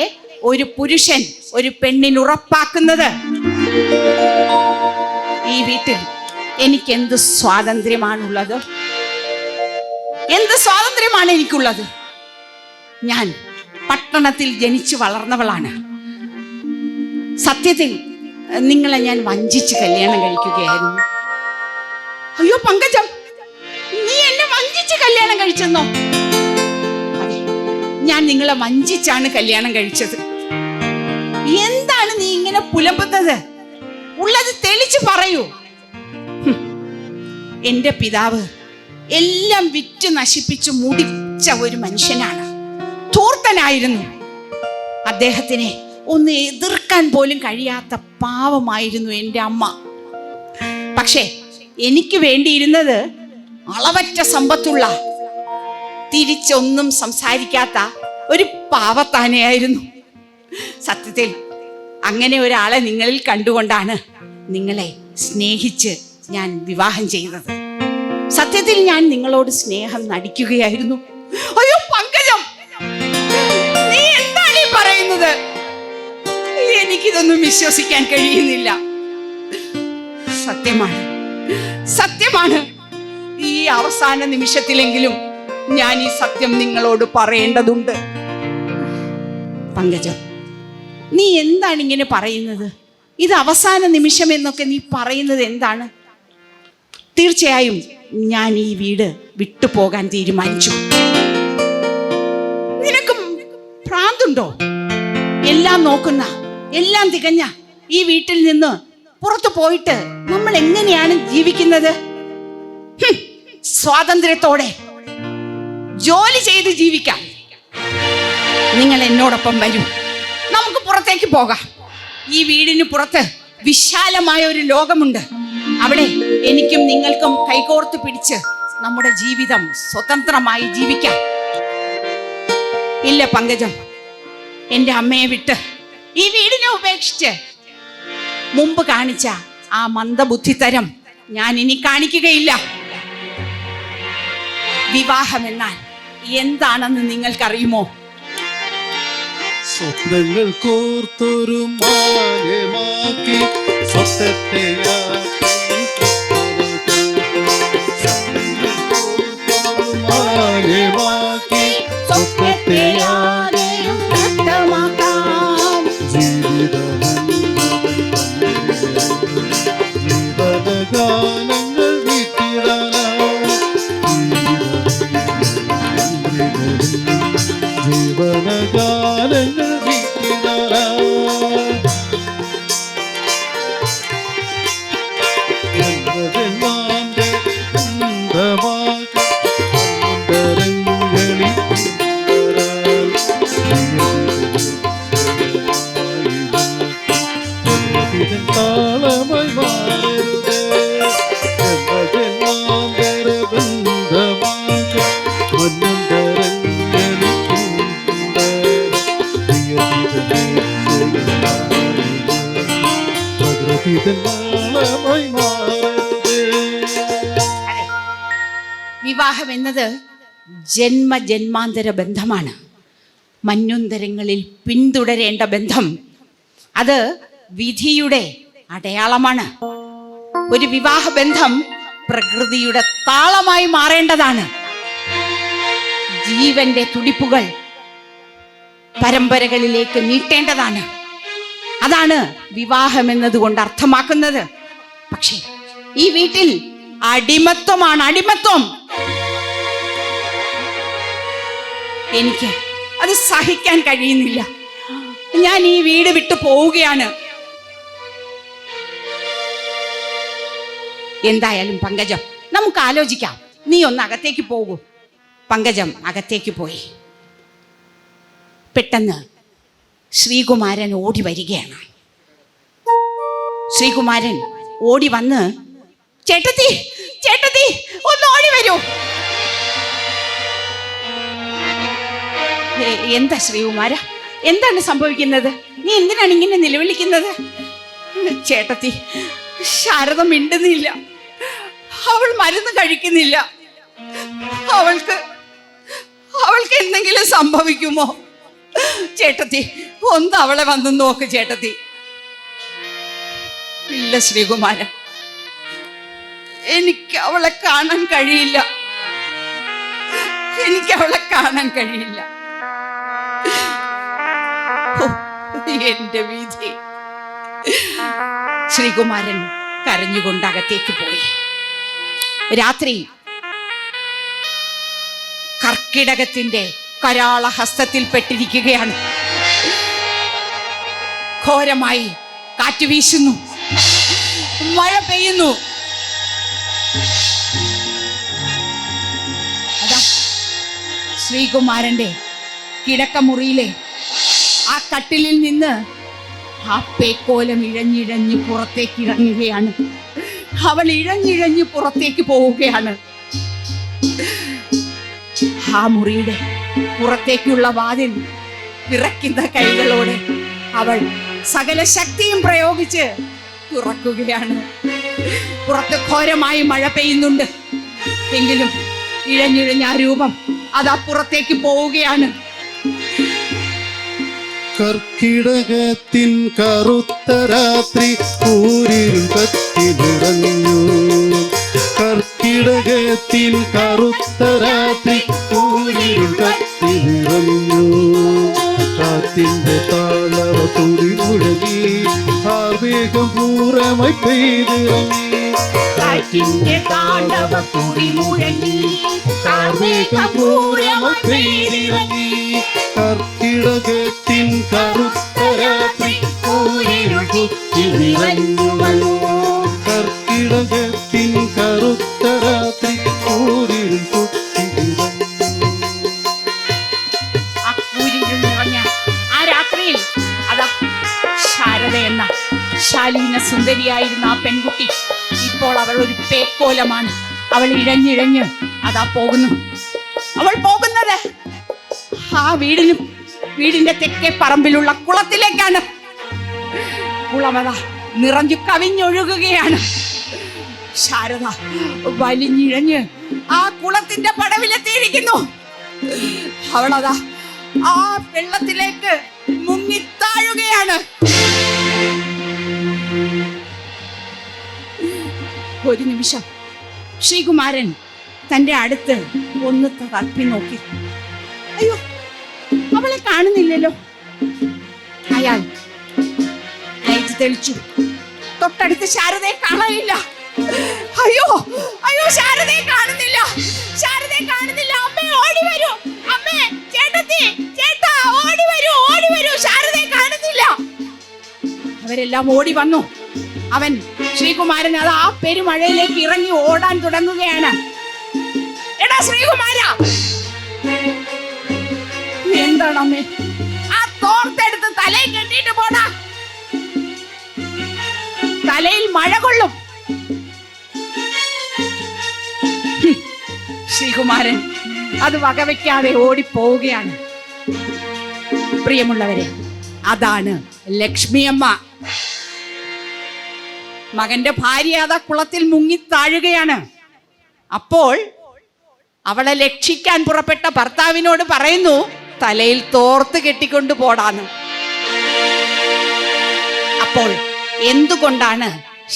A: ഒരു പുരുഷൻ ഒരു പെണ്ണിന് ഉറപ്പാക്കുന്നത്. ഈ വീട്ടിൽ എനിക്ക് എന്ത് സ്വാതന്ത്ര്യമാണുള്ളത്? എന്ത് സ്വാതന്ത്ര്യമാണ് എനിക്കുള്ളത്? ഞാൻ പട്ടണത്തിൽ ജനിച്ചു വളർന്നവളാണ്. സത്യത്തിൽ നിങ്ങളെ ഞാൻ വഞ്ചിച്ച് കല്യാണം കഴിക്കുകയായിരുന്നു. അയ്യോ പങ്കജം, നീ എന്നെ വഞ്ചിച്ച് കല്യാണം കഴിച്ചെന്നോ? അതെ, ഞാൻ നിങ്ങളെ വഞ്ചിച്ചാണ് കല്യാണം കഴിച്ചത്. എന്താണ് നീ ഇങ്ങനെ പുലമ്പുന്നത്? ഉള്ളത് തെളിച്ചു പറയൂ. എന്റെ പിതാവ് എല്ലാം വിറ്റ് നശിപ്പിച്ചു മുടിച്ച ഒരു മനുഷ്യനാണ്. ധൂർത്തനായിരുന്നു. അദ്ദേഹത്തിനെ ഒന്ന് എതിർക്കാൻ പോലും കഴിയാത്ത പാവമായിരുന്നു എൻ്റെ അമ്മ. പക്ഷേ എനിക്ക് വേണ്ടിയിരുന്നത് അളവറ്റ സമ്പത്തുള്ള, തിരിച്ചൊന്നും സംസാരിക്കാത്ത ഒരു പാവത്താനയായിരുന്നു. സത്യത്തിൽ അങ്ങനെ ഒരാളെ നിങ്ങളിൽ കണ്ടുകൊണ്ടാണ് നിങ്ങളെ സ്നേഹിച്ച് ഞാൻ വിവാഹം ചെയ്തത്. സത്യത്തിൽ ഞാൻ നിങ്ങളോട് സ്നേഹം നടിക്കുകയായിരുന്നു. അയ്യോ പങ്കജം, നീ എന്താണ് ഈ പറയുന്നത്? എനിക്കിതൊന്നും വിശ്വസിക്കാൻ കഴിയുന്നില്ല. സത്യമാണ്. ഈ അവസാന നിമിഷത്തിലെങ്കിലും ഞാൻ ഈ സത്യം നിങ്ങളോട് പറയേണ്ടതുണ്ട്. പങ്കജം, നീ എന്താണ് ഇങ്ങനെ പറയുന്നത്? ഇത് അവസാന നിമിഷം എന്നൊക്കെ നീ പറയുന്നത് എന്താണ്? തീർച്ചയായും ഞാൻ ഈ വീട് വിട്ടുപോകാൻ തീരുമാനിച്ചു. നിനക്ക് ഭ്രാന്തുണ്ടോ? എല്ലാം നോക്കുന്ന, എല്ലാം തികഞ്ഞ ഈ വീട്ടിൽ നിന്ന് പുറത്തു പോയിട്ട് നമ്മൾ എങ്ങനെയാണ് ജീവിക്കുന്നത്? സ്വാതന്ത്ര്യത്തോടെ ജോലി ചെയ്ത് ജീവിക്കാം. നിങ്ങൾ എന്നോടൊപ്പം വരൂ, നമുക്ക് പുറത്തേക്ക് പോകാം. ഈ വീടിന് പുറത്ത് വിശാലമായ ഒരു ലോകമുണ്ട്. അവിടെ എനിക്കും നിങ്ങൾക്കും കൈകോർത്ത് പിടിച്ച് നമ്മുടെ ജീവിതം സ്വതന്ത്രമായി ജീവിക്കാം. ഇല്ല പങ്കജം, എൻ്റെ അമ്മയെ വിട്ട് ഈ വീടിനെ ഉപേക്ഷിച്ച് മുമ്പ് കാണിച്ച ആ മന്ദബുദ്ധിത്തരം ഞാൻ ഇനി കാണിക്കുകയില്ല. വിവാഹം എന്നാൽ എന്താണെന്ന് നിങ്ങൾക്കറിയുമോ?
B: സ്വപ്നങ്ങൾ കോർത്തൊരു മാലമാക്കി സ്വപ്നത്തെ മാലമാക്കി സ്വപ്നത്തെ ജീവനഗാനങ്ങൾ ജീവനഗാനങ്ങൾ താളമായി മാറരുത്
A: വിവാഹം എന്നത് ജന്മജന്മാന്തര ബന്ധമാണ്. മന്വന്തരങ്ങളിൽ പിന്തുടരേണ്ട ബന്ധം. അത് വിധിയുടെ അടയാളമാണ്. ഒരു വിവാഹ ബന്ധം പ്രകൃതിയുടെ താളമായി മാറേണ്ടതാണ്. ജീവന്റെ തുടിപ്പുകൾ പരമ്പരകളിലേക്ക് നീട്ടേണ്ടതാണ്. അതാണ് വിവാഹം എന്നതുകൊണ്ട് അർത്ഥമാക്കുന്നത്. പക്ഷേ ഈ വീട്ടിൽ അടിമത്വമാണ്, അടിമത്വം. എനിക്ക് അത് സഹിക്കാൻ കഴിയുന്നില്ല. ഞാൻ ഈ വീട് വിട്ടു പോവുകയാണ്. എന്തായാലും പങ്കജം, നമുക്ക് ആലോചിക്കാം. നീ ഒന്ന് അകത്തേക്ക് പോകൂ. പങ്കജം അകത്തേക്ക് പോയി. പെട്ടെന്ന് ശ്രീകുമാരൻ ഓടി വരികയാണ്. ശ്രീകുമാരൻ ഓടി വന്ന്, ചേട്ടത്തി ചേട്ടത്തി ഒന്ന് ഓടി വരൂ. എന്താ ശ്രീകുമാര, എന്താണ് സംഭവിക്കുന്നത്? നീ എന്തിനാണ് ഇങ്ങനെ നിലവിളിക്കുന്നത്? ചേട്ടത്തി, ശാരദ മിണ്ടുന്നില്ല. അവൾ മരുന്ന് കഴിക്കുന്നില്ല. അവൾക്ക് എന്തെങ്കിലും സംഭവിക്കുമോ? ചേട്ടത്തി, ഒന്ന് അവളെ വന്ന് നോക്ക് ചേട്ടത്തി. ഇല്ല ശ്രീകുമാര, എനിക്ക് അവളെ കാണാൻ കഴിയില്ല. എനിക്ക് അവളെ കാണാൻ കഴിയില്ല. എന്റെ വിധി. ശ്രീകുമാരൻ കരഞ്ഞുകൊണ്ട് അകത്തേക്ക് പോയി. രാത്രി കർക്കിടകത്തിന്റെ കരാള ഹസ്തത്തിൽ പെട്ടിരിക്കുകയാണ്. ഘോരമായി കാറ്റ് വീശുന്നു, മഴ പെയ്യുന്നു. അതാ ശ്രീകുമാരന്റെ കിടക്കമുറിയിലെ ആ കട്ടിലിൽ നിന്ന് ആ പേക്കോലം ഇഴഞ്ഞിഴഞ്ഞ് പുറത്തേക്ക് ഇറങ്ങുകയാണ്. അവൾ ഇഴഞ്ഞിഴഞ്ഞ് പുറത്തേക്ക് പോവുകയാണ്. ആ മുറിയുടെ പുറത്തേക്കുള്ള വാതിൽ വിറയ്ക്കുന്ന കൈകളോടെ അവൾ സകല ശക്തിയും പ്രയോഗിച്ച് തുറക്കുകയാണ്. പുറത്ത് ഘോരമായി മഴ പെയ്യുന്നുണ്ട്. എങ്കിലും ഇഴഞ്ഞിഴഞ്ഞ ആ രൂപം അതാ പുറത്തേക്ക് പോവുകയാണ്.
B: കർക്കിടകത്തിൻ കറുത്ത രാത്രി കൂരിൽ കത്തി നിറഞ്ഞു. കർക്കിടകത്തിൻ കറുത്ത രാത്രി കൂരിൽ കത്തി നിറഞ്ഞു. കാറ്റിന്റെ താളവ തുടി മുഴങ്ങി, ആവേഗം പൂരമായി പെയ്തിറങ്ങി. കാറ്റിന്റെ താളവ തുടി മുഴങ്ങി, ആവേഗം പൂരമായി പെയ്തിറങ്ങി. കർക്കിടകത്തിൻ കറുത്ത രാത്രി കൂരിരുൾ കുത്തി നിറഞ്ഞു. കർക്കിടകത്തിൻ കറുത്ത രാത്രി
A: സമകാലീന സുന്ദരിയായിരുന്ന ആ പെൺകുട്ടി ഇപ്പോൾ അവൾ ഒരു പേക്കോലമാണ്. അവൾ ഇഴഞ്ഞിഴഞ്ഞ് അതാ പോകുന്നു. അവൾ പോകുന്നത് ആ വീടിന്റെ തെക്കേ പറമ്പിലുള്ള കുളത്തിലേക്കാണ്. കുളമത നിറഞ്ഞു കവിഞ്ഞൊഴുകുകയാണ്. ശാരദ വലിഞ്ഞിഴഞ്ഞ് ആ കുളത്തിന്റെ പടവിലെത്തിയിരിക്കുന്നു. അവളതാ ആ വെള്ളത്തിലേക്ക് മുങ്ങിത്താഴുകയാണ്. ഒരു നിമിഷം ശ്രീകുമാരൻ തന്റെ അടുത്ത് ഒന്ന് തപ്പി നോക്കി. അയ്യോ, അവളെ കാണുന്നില്ലല്ലോ. അയാൾ ലൈറ്റ് തെളിച്ചു. തൊട്ടടുത്ത് ശാരദയെ കാണാനില്ല. അയ്യോ അയ്യോ, ശാരദയെ കാണുന്നില്ല, ശാരദയെ കാണുന്നില്ല. അമ്മേ, ഓടി വരൂ. അമ്മേ, ചേട്ടത്തി, ചേട്ടാ, ഓടി വരൂ, ഓടി വരൂ. ശാരദയെ കാണുന്നില്ല. അവരെല്ലാം ഓടി വന്നു. അവൻ ശ്രീകുമാരൻ അത് ആ പെരുമഴയിലേക്ക് ഇറങ്ങി ഓടാൻ തുടങ്ങുകയാണ്. എടാ ശ്രീകുമാര, എന്താണ് അമ്മേ? ആ തോർത്തെടുത്ത് തലയിൽ കെട്ടിയിട്ട് പോടാ. തലയിൽ മഴ കൊള്ളും. ശ്രീകുമാരൻ അത് വകവയ്ക്കാതെ ഓടിപ്പോവുകയാണ്. പ്രിയമുള്ളവരെ, അതാണ് ലക്ഷ്മിയമ്മ. മകന്റെ ഭാര്യ അതാ കുളത്തിൽ മുങ്ങി താഴുകയാണ്. അപ്പോൾ അവളെ രക്ഷിക്കാൻ പുറപ്പെട്ട ഭർത്താവിനോട് പറയുന്നു, തലയിൽ തോർത്ത് കെട്ടിക്കൊണ്ട് പോടാന്ന്. അപ്പോൾ എന്തുകൊണ്ടാണ്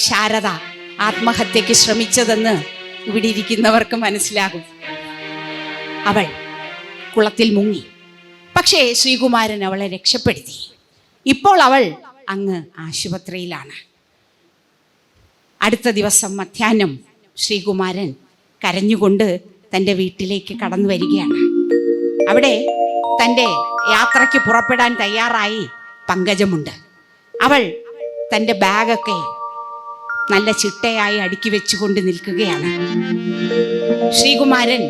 A: ശാരദ ആത്മഹത്യക്ക് ശ്രമിച്ചതെന്ന് ഇവിടെ ഇരിക്കുന്നവർക്ക് മനസ്സിലാകും. അവൾ കുളത്തിൽ മുങ്ങി. പക്ഷേ ശ്രീകുമാരൻ അവളെ രക്ഷപ്പെടുത്തി. ഇപ്പോൾ അവൾ അങ്ങ് ആശുപത്രിയിലാണ്. അടുത്ത ദിവസം മധ്യാഹ്നം ശ്രീകുമാരൻ കരഞ്ഞുകൊണ്ട് തൻ്റെ വീട്ടിലേക്ക് കടന്നു വരികയാണ്. അവിടെ തൻ്റെ യാത്രയ്ക്ക് പുറപ്പെടാൻ തയ്യാറായി പങ്കജമുണ്ട്. അവൾ തൻ്റെ ബാഗൊക്കെ നല്ല ചിട്ടയായി അടുക്കി വെച്ചുകൊണ്ട് നിൽക്കുകയാണ്. ശ്രീകുമാരൻ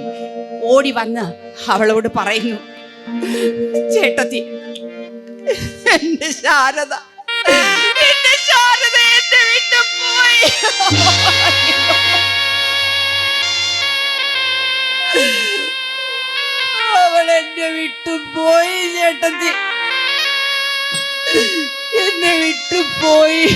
A: ഓടി വന്ന് അവളോട് പറയുന്നു, ചേട്ടത്തി, എന്റെ ശാരദ, എന്റെ ശാരദ എന്നെ വിട്ടു പോയി. അവൾ എന്നെ വിട്ടുപോയി ചേട്ടത്തി, എന്നെ വിട്ടുപോയി.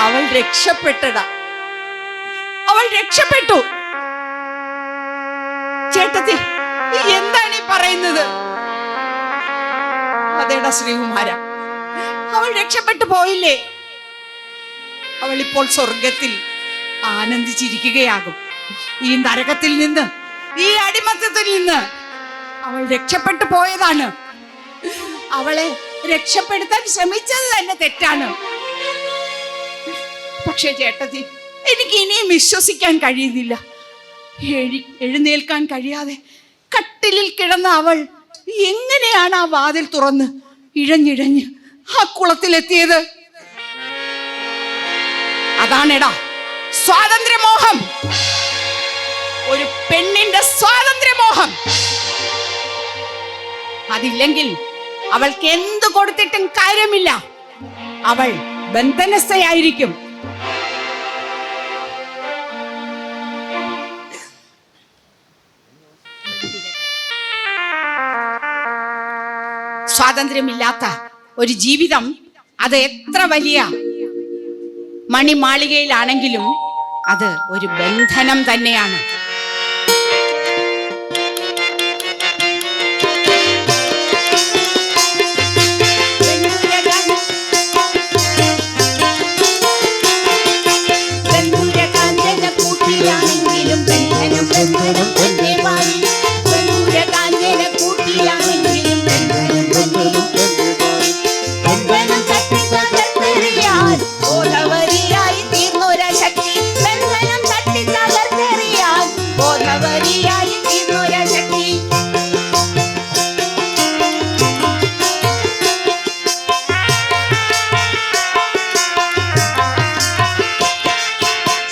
A: അവൾ രക്ഷപ്പെട്ടടാ, അവൾ രക്ഷപ്പെട്ടു. ചേട്ടത്തി, എന്താണ് ഈ പറയുന്നത്? അതേടാ ശ്രീകുമാര, അവൾ രക്ഷപ്പെട്ടു പോയില്ലേ? അവൾ ഇപ്പോൾ സ്വർഗത്തിൽ ആനന്ദിച്ചിരിക്കുകയാകും. ഈ നരകത്തിൽ നിന്ന്, ഈ അടിമത്തത്തിൽ നിന്ന് അവൾ രക്ഷപ്പെട്ടു പോയതാണ്. അവളെ രക്ഷപ്പെടുത്താൻ ശ്രമിച്ചത് തന്നെ തെറ്റാണ്. പക്ഷേ ചേട്ടത്തി, എനിക്ക് ഇനിയും വിശ്വസിക്കാൻ കഴിയുന്നില്ല. എഴുന്നേൽക്കാൻ കഴിയാതെ കട്ടിലിൽ കിടന്ന അവൾ എങ്ങനെയാണ് ആ വാതിൽ തുറന്ന് ഇഴഞ്ഞിഴഞ്ഞ് ആ കുളത്തിലെത്തിയത്? അതാണെടാ സ്വാതന്ത്ര്യമോഹം, ഒരു പെണ്ണിന്റെ സ്വാതന്ത്ര്യമോഹം. അതില്ലെങ്കിൽ അവൾക്ക് എന്ത് കൊടുത്തിട്ടും കാര്യമില്ല. അവൾ ബന്ധനസ്ഥയായിരിക്കും. സ്വാതന്ത്ര്യമില്ലാത്ത ഒരു ജീവിതം, അത് എത്ര വലിയ മണിമാളികയിലാണെങ്കിലും അത് ഒരു ബന്ധനം തന്നെയാണ്.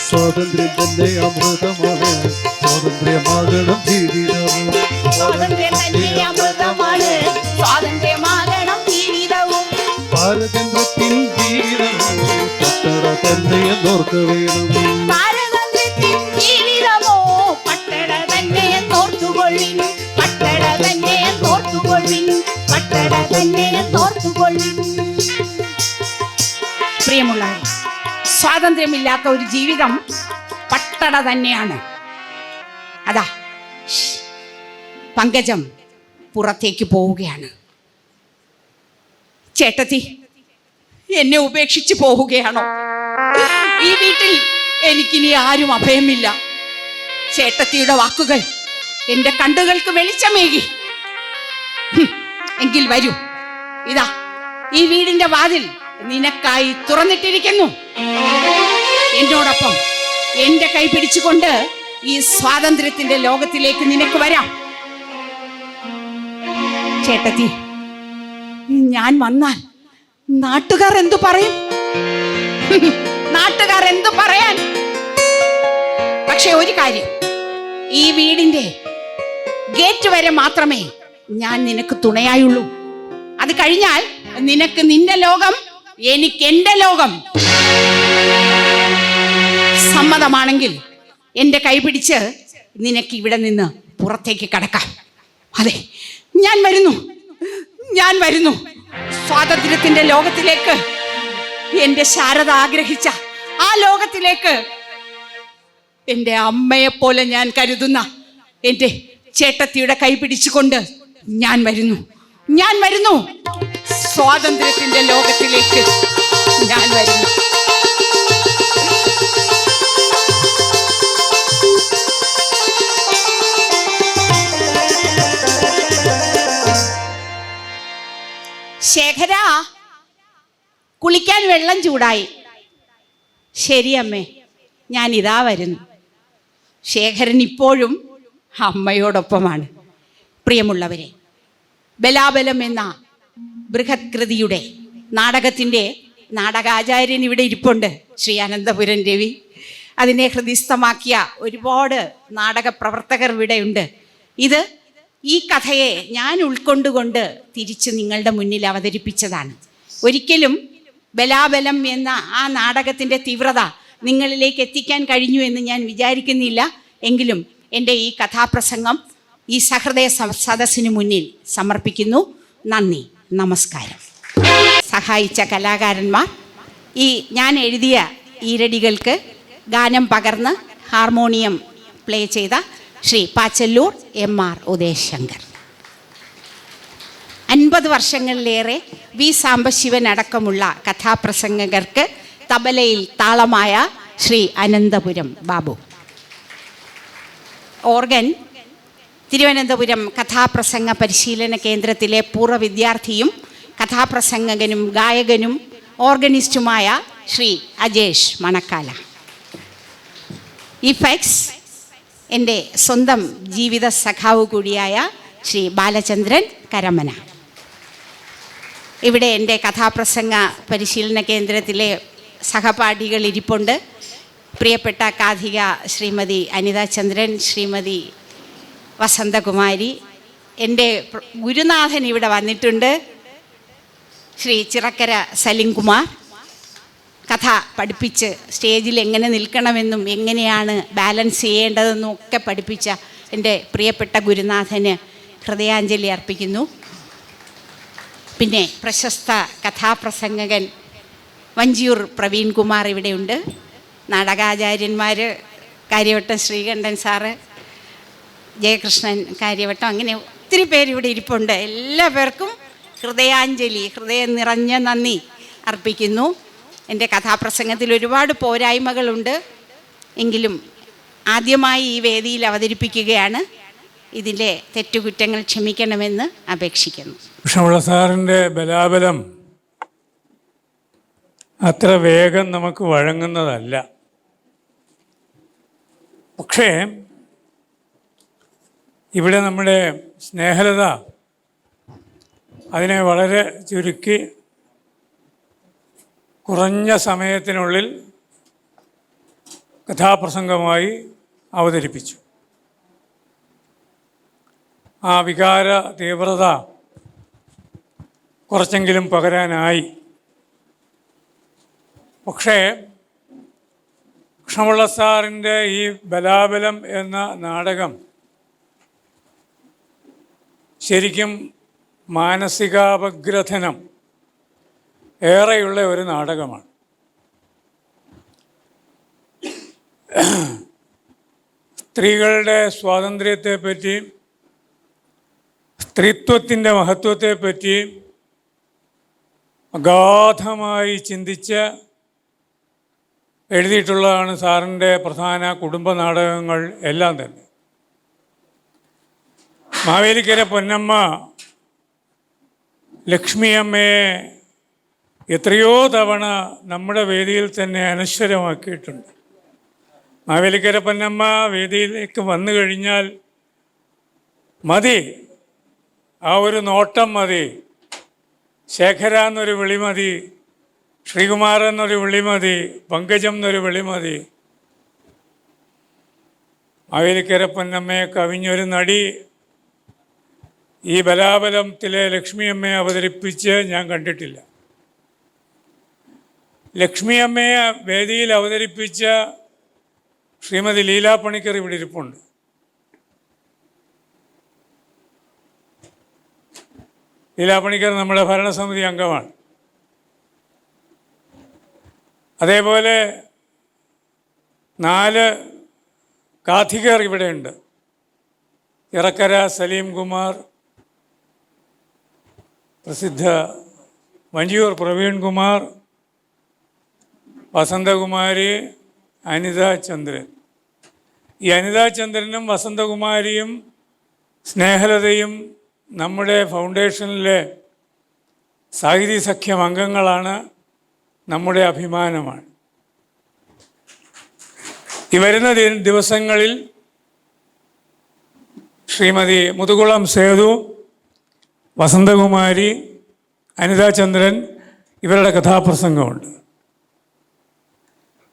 B: സ്വാതന്ത്ര്യം തന്നെ അമൃതമാണ്, സ്വാതന്ത്ര്യമാകണം ജീവിതം.
A: സ്വാതന്ത്ര്യം തന്നെ അമൃതമാണ്, സ്വാതന്ത്ര്യമാകണം ജീവിതവും.
B: പാരതന്ത്ര്യത്തിൻ ജീവിതമോ പട്ടട തന്നെയെന്നോർക്ക വേണം.
A: പാരതന്ത്ര്യത്തിൻ ജീവിതമോ പട്ടട തന്നെയെന്നോർത്തുകൊള്ളിൻ, പട്ടട തന്നെയെന്നോർത്തുകൊള്ളിൻ, പട്ടട തന്നെയെന്നോർത്തുകൊള്ളിൻ. പ്രിയമുള്ളവരെ, സ്വാതന്ത്ര്യമില്ലാത്ത ഒരു ജീവിതം പട്ടട തന്നെയാണ്. അതാ പങ്കജം പുറത്തേക്ക് പോവുകയാണ്. ചേട്ടത്തി, എന്നെ ഉപേക്ഷിച്ച് പോവുകയാണോ? ഈ വീട്ടിൽ എനിക്കിനി ആരും അഭയമില്ല. ചേട്ടത്തിയുടെ വാക്കുകൾ എന്റെ കണ്ണുകൾക്ക് വെളിച്ചമേകി. എങ്കിൽ വരൂ, ഇതാ ഈ വീടിന്റെ വാതിൽ നിനക്കായി തുറന്നിട്ടിരിക്കുന്നു. എന്നോടൊപ്പം എന്റെ കൈ പിടിച്ചുകൊണ്ട് ഈ സ്വാതന്ത്ര്യത്തിന്റെ ലോകത്തിലേക്ക് നിനക്ക് വരാം. ചേട്ടത്തി, ഞാൻ വന്നാൽ നാട്ടുകാർ എന്തു പറയും? നാട്ടുകാർ എന്തു പറയാൻ? പക്ഷെ ഒരു കാര്യം, ഈ വീടിന്റെ ഗേറ്റ് വരെ മാത്രമേ ഞാൻ നിനക്ക് തുണയായുള്ളൂ. അത് കഴിഞ്ഞാൽ നിനക്ക് നിന്റെ ലോകം, എനിക്ക് എന്റെ ലോകം. സമ്മതമാണെങ്കിൽ എന്റെ കൈ പിടിച്ച് നിനക്ക് ഇവിടെ നിന്ന് പുറത്തേക്ക് കടക്കാം. അതെ, ഞാൻ വരുന്നു, ഞാൻ വരുന്നു. സ്വാതന്ത്ര്യത്തിന്റെ ലോകത്തിലേക്ക്, എന്റെ ശാരദ ആഗ്രഹിച്ച ആ ലോകത്തിലേക്ക്, എന്റെ അമ്മയെപ്പോലെ ഞാൻ കരുതുന്ന എന്റെ ചേട്ടത്തിയുടെ കൈ പിടിച്ചുകൊണ്ട് ഞാൻ വരുന്നു, ഞാൻ വരുന്നു. സ്വാതന്ത്ര്യത്തിന്റെ ലോകത്തിലേക്ക് ഞാൻ വരുന്നു. ശേഖര, കുളിക്കാൻ വെള്ളം ചൂടായി. ശരിയമ്മേ, ഞാൻ ഇതാ വരുന്നു. ശേഖരൻ ഇപ്പോഴും അമ്മയോടൊപ്പമാണ്. പ്രിയമുള്ളവരെ, ബലാബലം എന്ന ബൃഹത് കൃതിയുടെ നാടകത്തിൻ്റെ നാടകാചാര്യൻ ഇവിടെ ഇരിപ്പുണ്ട്, ശ്രീ അനന്തപുരം രവി. അതിനെ ഹൃദിസ്ഥമാക്കിയ ഒരുപാട് നാടക പ്രവർത്തകർ ഇവിടെയുണ്ട്. ഈ കഥയെ ഞാൻ ഉൾക്കൊണ്ടുകൊണ്ട് തിരിച്ച് നിങ്ങളുടെ മുന്നിൽ അവതരിപ്പിച്ചതാണ്. ഒരിക്കലും ബലാബലം എന്ന ആ നാടകത്തിൻ്റെ തീവ്രത നിങ്ങളിലേക്ക് എത്തിക്കാൻ കഴിഞ്ഞു എന്ന് ഞാൻ വിചാരിക്കുന്നില്ല. എങ്കിലും എൻ്റെ ഈ കഥാപ്രസംഗം ഈ സഹൃദയ സദസ്സിന് മുന്നിൽ സമർപ്പിക്കുന്നു. നന്ദി, നമസ്കാരം. സഹായിച്ച കലാകാരന്മാർ, ഞാൻ എഴുതിയ ഈരടികൾക്ക് ഗാനം പകർന്ന് ഹാർമോണിയം പ്ലേ ചെയ്ത ശ്രീ പാച്ചല്ലൂർ MR ഉദയശങ്കർ. 50 വർഷങ്ങളിലേറെ വി സാംബശിവൻ അടക്കമുള്ള കഥാപ്രസംഗകർക്ക് തബലയിൽ താളമായ ശ്രീ അനന്തപുരം ബാബു. ഓർഗൻ തിരുവനന്തപുരം കഥാപ്രസംഗ പരിശീലന കേന്ദ്രത്തിലെ പൂർവ്വ വിദ്യാർത്ഥിയും കഥാപ്രസംഗകനും ഗായകനും ഓർഗനിസ്റ്റുമായ ശ്രീ അജേഷ് മണക്കാല. ഇഫക്ട്സ് എൻ്റെ സ്വന്തം ജീവിത സഖാവ് കൂടിയായ ശ്രീ ബാലചന്ദ്രൻ കരമന. ഇവിടെ എൻ്റെ കഥാപ്രസംഗ പരിശീലന കേന്ദ്രത്തിലെ സഹപാഠികൾ ഇരിപ്പുണ്ട്. പ്രിയപ്പെട്ട കാഥിക ശ്രീമതി അനിത ചന്ദ്രൻ, ശ്രീമതി വസന്തകുമാരി. എൻ്റെ ഗുരുനാഥൻ ഇവിടെ വന്നിട്ടുണ്ട്, ശ്രീ ചിറക്കര സലിംകുമാർ. കഥ പഠിപ്പിച്ച് സ്റ്റേജിൽ എങ്ങനെ നിൽക്കണമെന്നും എങ്ങനെയാണ് ബാലൻസ് ചെയ്യേണ്ടതെന്നും ഒക്കെ പഠിപ്പിച്ച എൻ്റെ പ്രിയപ്പെട്ട ഗുരുനാഥന് ഹൃദയാഞ്ജലി അർപ്പിക്കുന്നു. പിന്നെ പ്രശസ്ത കഥാപ്രസംഗകൻ വഞ്ചിയൂർ പ്രവീൺ കുമാർ ഇവിടെയുണ്ട്. നാടകാചാര്യന്മാർ കാര്യവട്ടം ശ്രീകണ്ഠൻ സാറ്, ജയകൃഷ്ണൻ കാര്യവട്ടം, അങ്ങനെ ഒത്തിരി പേര് ഇവിടെ ഇരിപ്പുണ്ട്. എല്ലാ പേർക്കും ഹൃദയാഞ്ജലി, ഹൃദയം നിറഞ്ഞ നന്ദി അർപ്പിക്കുന്നു. എൻ്റെ കഥാപ്രസംഗത്തിൽ ഒരുപാട് പോരായ്മകളുണ്ട്, എങ്കിലും ആദ്യമായി ഈ വേദിയിൽ അവതരിപ്പിക്കുകയാണ്. ഇതിലെ തെറ്റുകുറ്റങ്ങൾ ക്ഷമിക്കണമെന്ന് അപേക്ഷിക്കുന്നു.
C: കൃഷ്ണപിള്ള സാറിൻ്റെ ബലാബലം അത്ര വേഗം നമുക്ക് വഴങ്ങുന്നതല്ല. പക്ഷേ ഇവിടെ നമ്മുടെ സ്നേഹലത അതിനെ വളരെ ചുരുക്കി കുറഞ്ഞ സമയത്തിനുള്ളിൽ കഥാപ്രസംഗമായി അവതരിപ്പിച്ചു. ആ വികാര തീവ്രത കുറച്ചെങ്കിലും പകരാനായി. പക്ഷേ കൃഷ്ണപിള്ള സാറിൻ്റെ ഈ ബലാബലം എന്ന നാടകം ശരിക്കും മാനസികാപഗ്രഥനം ഏറെയുള്ള ഒരു നാടകമാണ്. സ്ത്രീകളുടെ സ്വാതന്ത്ര്യത്തെപ്പറ്റി, സ്ത്രീത്വത്തിൻ്റെ മഹത്വത്തെപ്പറ്റി അഗാധമായി ചിന്തിച്ച് എഴുതിയിട്ടുള്ളതാണ് സാറിൻ്റെ പ്രധാന കുടുംബ നാടകങ്ങൾ എല്ലാം തന്നെ. മാവേലിക്കര പൊന്നമ്മ ലക്ഷ്മിയമ്മയെ എത്രയോ തവണ നമ്മുടെ വേദിയിൽ തന്നെ അനശ്വരമാക്കിയിട്ടുണ്ട്. മാവേലിക്കര പൊന്നമ്മ വേദിയിലേക്ക് വന്നു കഴിഞ്ഞാൽ മതി, ആ ഒരു നോട്ടം മതി, ശേഖര എന്നൊരു വിളി മതി, ശ്രീകുമാർ എന്നൊരു വിളി മതി, പങ്കജം എന്നൊരു വിളി മതി. മാവേലിക്കര പൊന്നമ്മയെ കവിഞ്ഞൊരു നടി ഈ ബലാബലത്തിലെ ലക്ഷ്മിയമ്മയെ അവതരിപ്പിച്ച് ഞാൻ കണ്ടിട്ടില്ല. ലക്ഷ്മിയമ്മയെ വേദിയിൽ അവതരിപ്പിച്ച ശ്രീമതി ലീലാ പണിക്കർ ഇവിടെ ഇരിപ്പുണ്ട്. ലീലാ പണിക്കർ നമ്മുടെ ഭരണസമിതി അംഗമാണ്. അതേപോലെ 4 കാഥികർ ഇവിടെയുണ്ട്. ഇറക്കര സലീം കുമാർ, പ്രസിദ്ധ വഞ്ചിയൂർ പ്രവീൺ കുമാർ, വസന്തകുമാരി, അനിത ചന്ദ്രൻ. ഈ അനിത ചന്ദ്രനും വസന്തകുമാരിയും സ്നേഹലതയും നമ്മുടെ ഫൗണ്ടേഷനിലെ സാഹിതി സഖ്യം അംഗങ്ങളാണ്, നമ്മുടെ അഭിമാനമാണ്. ഈ വരുന്ന ദിവസങ്ങളിൽ ശ്രീമതി മുതുകുളം സേതു, വസന്തകുമാരി, അനിത ചന്ദ്രൻ ഇവരുടെ കഥാപ്രസംഗമുണ്ട്.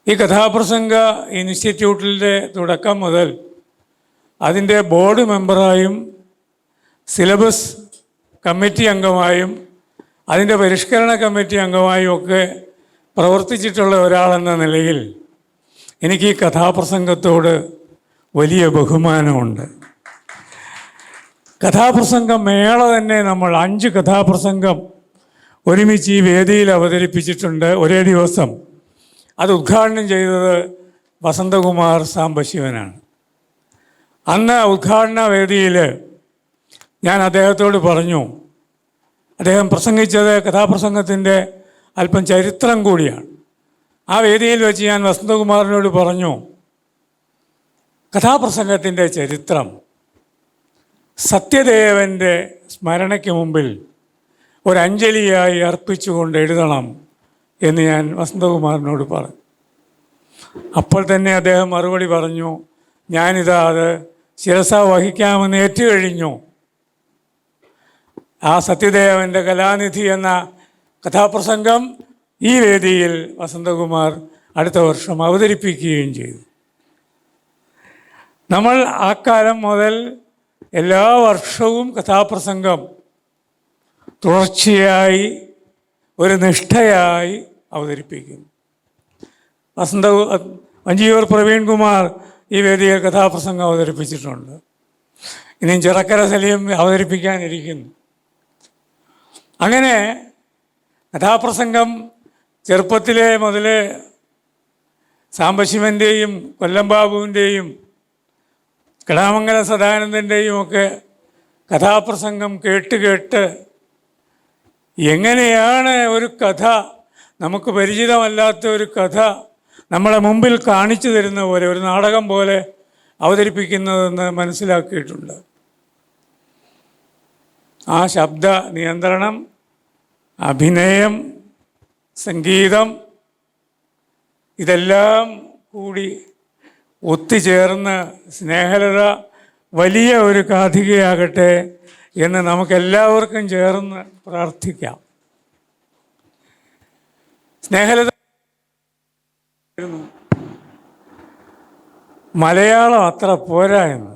C: ഈ കഥാപ്രസംഗ ഇൻസ്റ്റിറ്റ്യൂട്ടിൻ്റെ തുടക്കം മുതൽ അതിൻ്റെ ബോർഡ് മെമ്പറായും സിലബസ് കമ്മിറ്റി അംഗമായും അതിൻ്റെ പരിഷ്കരണ കമ്മിറ്റി അംഗമായും ഒക്കെ പ്രവർത്തിച്ചിട്ടുള്ള ഒരാളെന്ന നിലയിൽ എനിക്ക് ഈ കഥാപ്രസംഗത്തോട് വലിയ ബഹുമാനമുണ്ട്. കഥാപ്രസംഗ മേള തന്നെ നമ്മൾ 5 കഥാപ്രസംഗം ഒരുമിച്ച് ഈ വേദിയിൽ അവതരിപ്പിച്ചിട്ടുണ്ട് ഒരേ ദിവസം. അത് ഉദ്ഘാടനം ചെയ്തത് വസന്തകുമാർ സാംബശിവനാണ്. അന്ന് ഉദ്ഘാടന വേദിയിൽ ഞാൻ അദ്ദേഹത്തോട് പറഞ്ഞു, അദ്ദേഹം പ്രസംഗിച്ചത് കഥാപ്രസംഗത്തിൻ്റെ അല്പം ചരിത്രം കൂടിയാണ്. ആ വേദിയിൽ വെച്ച് ഞാൻ വസന്തകുമാറിനോട് പറഞ്ഞു, കഥാപ്രസംഗത്തിൻ്റെ ചരിത്രം സത്യദേവൻ്റെ സ്മരണയ്ക്ക് മുമ്പിൽ ഒരഞ്ജലിയായി അർപ്പിച്ചുകൊണ്ട് എഴുതണം എന്ന് ഞാൻ വസന്തകുമാറിനോട് പറഞ്ഞു. അപ്പോൾ തന്നെ അദ്ദേഹം മറുപടി പറഞ്ഞു, ഞാനിതാ അത് ശിരസ വഹിക്കാമെന്ന് ഏറ്റുകഴിഞ്ഞു. ആ സത്യദേവൻ്റെ കലാനിധി എന്ന കഥാപ്രസംഗം ഈ വേദിയിൽ വസന്തകുമാർ അടുത്ത വർഷം അവതരിപ്പിക്കുകയും ചെയ്തു. നമ്മൾ ആ കാലം മുതൽ എല്ലാ വർഷവും കഥാപ്രസംഗം തുടർച്ചയായി ഒരു നിഷ്ഠയായി അവതരിപ്പിക്കുന്നു. വഞ്ചിയൂർ പ്രവീൺ കുമാർ ഈ വേദിയിൽ കഥാപ്രസംഗം അവതരിപ്പിച്ചിട്ടുണ്ട്. ഇനിയും ചിറക്കര സലീം അവതരിപ്പിക്കാനിരിക്കുന്നു. അങ്ങനെ കഥാപ്രസംഗം ചെറുപ്പത്തിലെ മുതൽ സാംബശിവൻ്റെയും കൊല്ലം ബാബുവിൻ്റെയും കടാമംഗലം സദാനന്ദൻ്റെയും ഒക്കെ കഥാപ്രസംഗം കേട്ട് എങ്ങനെയാണ് ഒരു കഥ, നമുക്ക് പരിചിതമല്ലാത്ത ഒരു കഥ നമ്മളെ മുമ്പിൽ കാണിച്ചു തരുന്ന പോലെ, ഒരു നാടകം പോലെ അവതരിപ്പിക്കുന്നതെന്ന് മനസ്സിലാക്കിയിട്ടുണ്ട്. ആ ശബ്ദ നിയന്ത്രണം, അഭിനയം, സംഗീതം ഇതെല്ലാം കൂടി ഒത്തുചേർന്ന് സ്നേഹലത വലിയ ഒരു കാഥികയാകട്ടെ എന്ന് നമുക്കെല്ലാവർക്കും ചേർന്ന് പ്രാർത്ഥിക്കാം. സ്നേഹലത മലയാളം അത്ര പോരാ എന്ന്.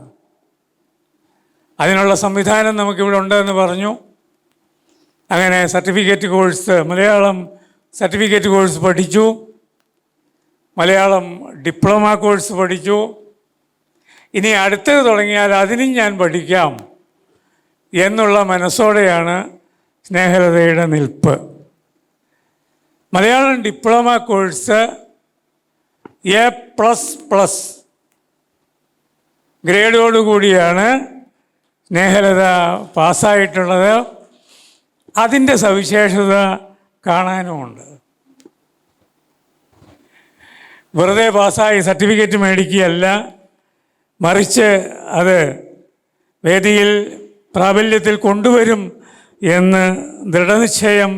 C: അതിനുള്ള സംവിധാനം നമുക്കിവിടെ ഉണ്ടെന്ന് പറഞ്ഞു. അങ്ങനെ certificate course, Malayalam certificate course പഠിച്ചു, മലയാളം ഡിപ്ലോമ കോഴ്സ് പഠിച്ചു. ഇനി അടുത്തത് തുടങ്ങിയാൽ അതിനും ഞാൻ പഠിക്കാം എന്നുള്ള മനസ്സോടെയാണ് സ്നേഹലതയുടെ നിൽപ്പ്. മലയാളം ഡിപ്ലോമ കോഴ്സ് A++ ഗ്രേഡോടുകൂടിയാണ് സ്നേഹലത പാസ്സായിട്ടുള്ളത്. അതിൻ്റെ സവിശേഷത കാണാനുമുണ്ട്. വെറുതെ പാസ്സായി സർട്ടിഫിക്കറ്റ് മേടിക്കുകയല്ല, മറിച്ച് അത് വേദിയിൽ പ്രാബല്യത്തിൽ കൊണ്ടുവരും എന്ന് ദൃഢനിശ്ചയം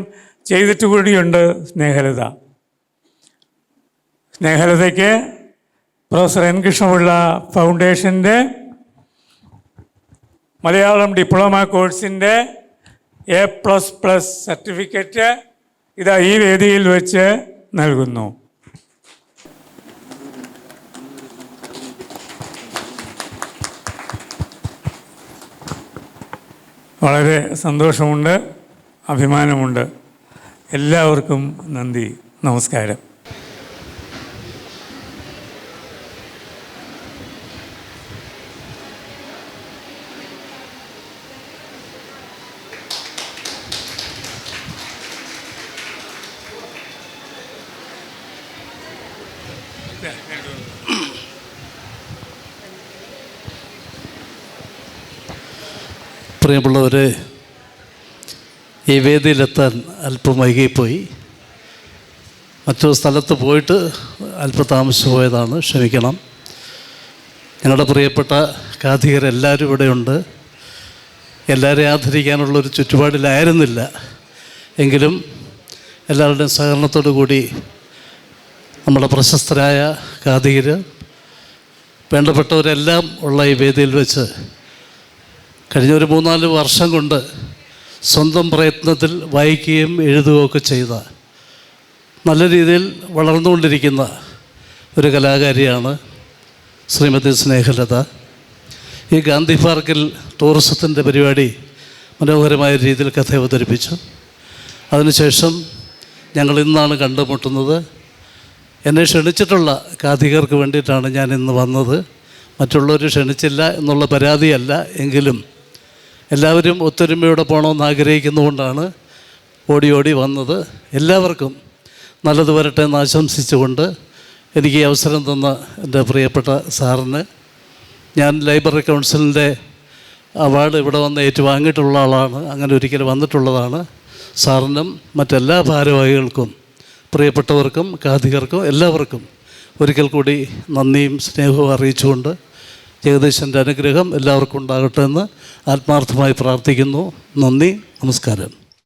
C: ചെയ്തിട്ട് കൂടിയുണ്ട് സ്നേഹലത. സ്നേഹലതയ്ക്ക് പ്രൊഫസർ എൻ കൃഷ്ണപിള്ള ഫൗണ്ടേഷൻ്റെ മലയാളം ഡിപ്ലോമ കോഴ്സിൻ്റെ A++ സർട്ടിഫിക്കറ്റ് ഇതാ ഈ വേദിയിൽ വെച്ച് നൽകുന്നു. വളരെ സന്തോഷമുണ്ട്, അഭിമാനമുണ്ട്. എല്ലാവർക്കും നന്ദി, നമസ്കാരം.
D: പ്രിയമുള്ളവരെ, ഈ വേദിയിലെത്താൻ അല്പം വൈകിപ്പോയി. മറ്റൊരു സ്ഥലത്ത് പോയിട്ട് അല്പം താമസിച്ചു പോയതാണ്, ക്ഷമിക്കണം. ഞങ്ങളുടെ പ്രിയപ്പെട്ട കാഥികരെല്ലാവരും ഇവിടെയുണ്ട്. എല്ലാവരെയും ആദരിക്കാനുള്ളൊരു ചുറ്റുപാടിലായിരുന്നില്ല, എങ്കിലും എല്ലാവരുടെയും സഹകരണത്തോടു കൂടി നമ്മുടെ പ്രശസ്തരായ കാഥികർ, വേണ്ടപ്പെട്ടവരെല്ലാം ഉള്ള ഈ വേദിയിൽ വെച്ച് കഴിഞ്ഞ ഒരു 3-4 വർഷം കൊണ്ട് സ്വന്തം പ്രയത്നത്തിൽ വായിക്കുകയും എഴുതുകയൊക്കെ ചെയ്ത നല്ല രീതിയിൽ വളർന്നുകൊണ്ടിരിക്കുന്ന ഒരു കലാകാരിയാണ് ശ്രീമതി സ്നേഹലത. ഈ ഗാന്ധി പാർക്കിൽ ടൂറിസത്തിൻ്റെ പരിപാടി മനോഹരമായ രീതിയിൽ കഥ അവതരിപ്പിച്ചു. അതിനുശേഷം ഞങ്ങൾ ഇന്നാണ് കണ്ടുമുട്ടുന്നത്. എന്നെ ക്ഷണിച്ചിട്ടുള്ള കാഥികർക്ക് വേണ്ടിയിട്ടാണ് ഞാൻ ഇന്ന് വന്നത്. മറ്റുള്ളവർ ക്ഷണിച്ചില്ല എന്നുള്ള പരാതിയല്ല, എങ്കിലും എല്ലാവരും ഒത്തൊരുമയോടെ പോകണമെന്ന് ആഗ്രഹിക്കുന്നതുകൊണ്ടാണ് ഓടി ഓടി വന്നത്. എല്ലാവർക്കും നല്ലത് വരട്ടെ എന്ന് ആശംസിച്ചുകൊണ്ട് എനിക്ക് ഈ അവസരം തന്ന എൻ്റെ പ്രിയപ്പെട്ട സാറിന്, ഞാൻ ലൈബ്രറി കൗൺസിലിൻ്റെ അവാർഡ് ഇവിടെ വന്ന് ഏറ്റുവാങ്ങിയിട്ടുള്ള ആളാണ്, അങ്ങനെ ഒരിക്കൽ വന്നിട്ടുള്ളതാണ്. സാറിനും മറ്റെല്ലാ ഭാരവാഹികൾക്കും, പ്രിയപ്പെട്ടവർക്കും കാഥികർക്കും എല്ലാവർക്കും ഒരിക്കൽ കൂടി നന്ദിയും സ്നേഹവും അറിയിച്ചുകൊണ്ട് ജഗദീശൻ്റെ അനുഗ്രഹം എല്ലാവർക്കും ഉണ്ടാകട്ടെ എന്ന് ആത്മാർത്ഥമായി പ്രാർത്ഥിക്കുന്നു. നന്ദി, നമസ്കാരം.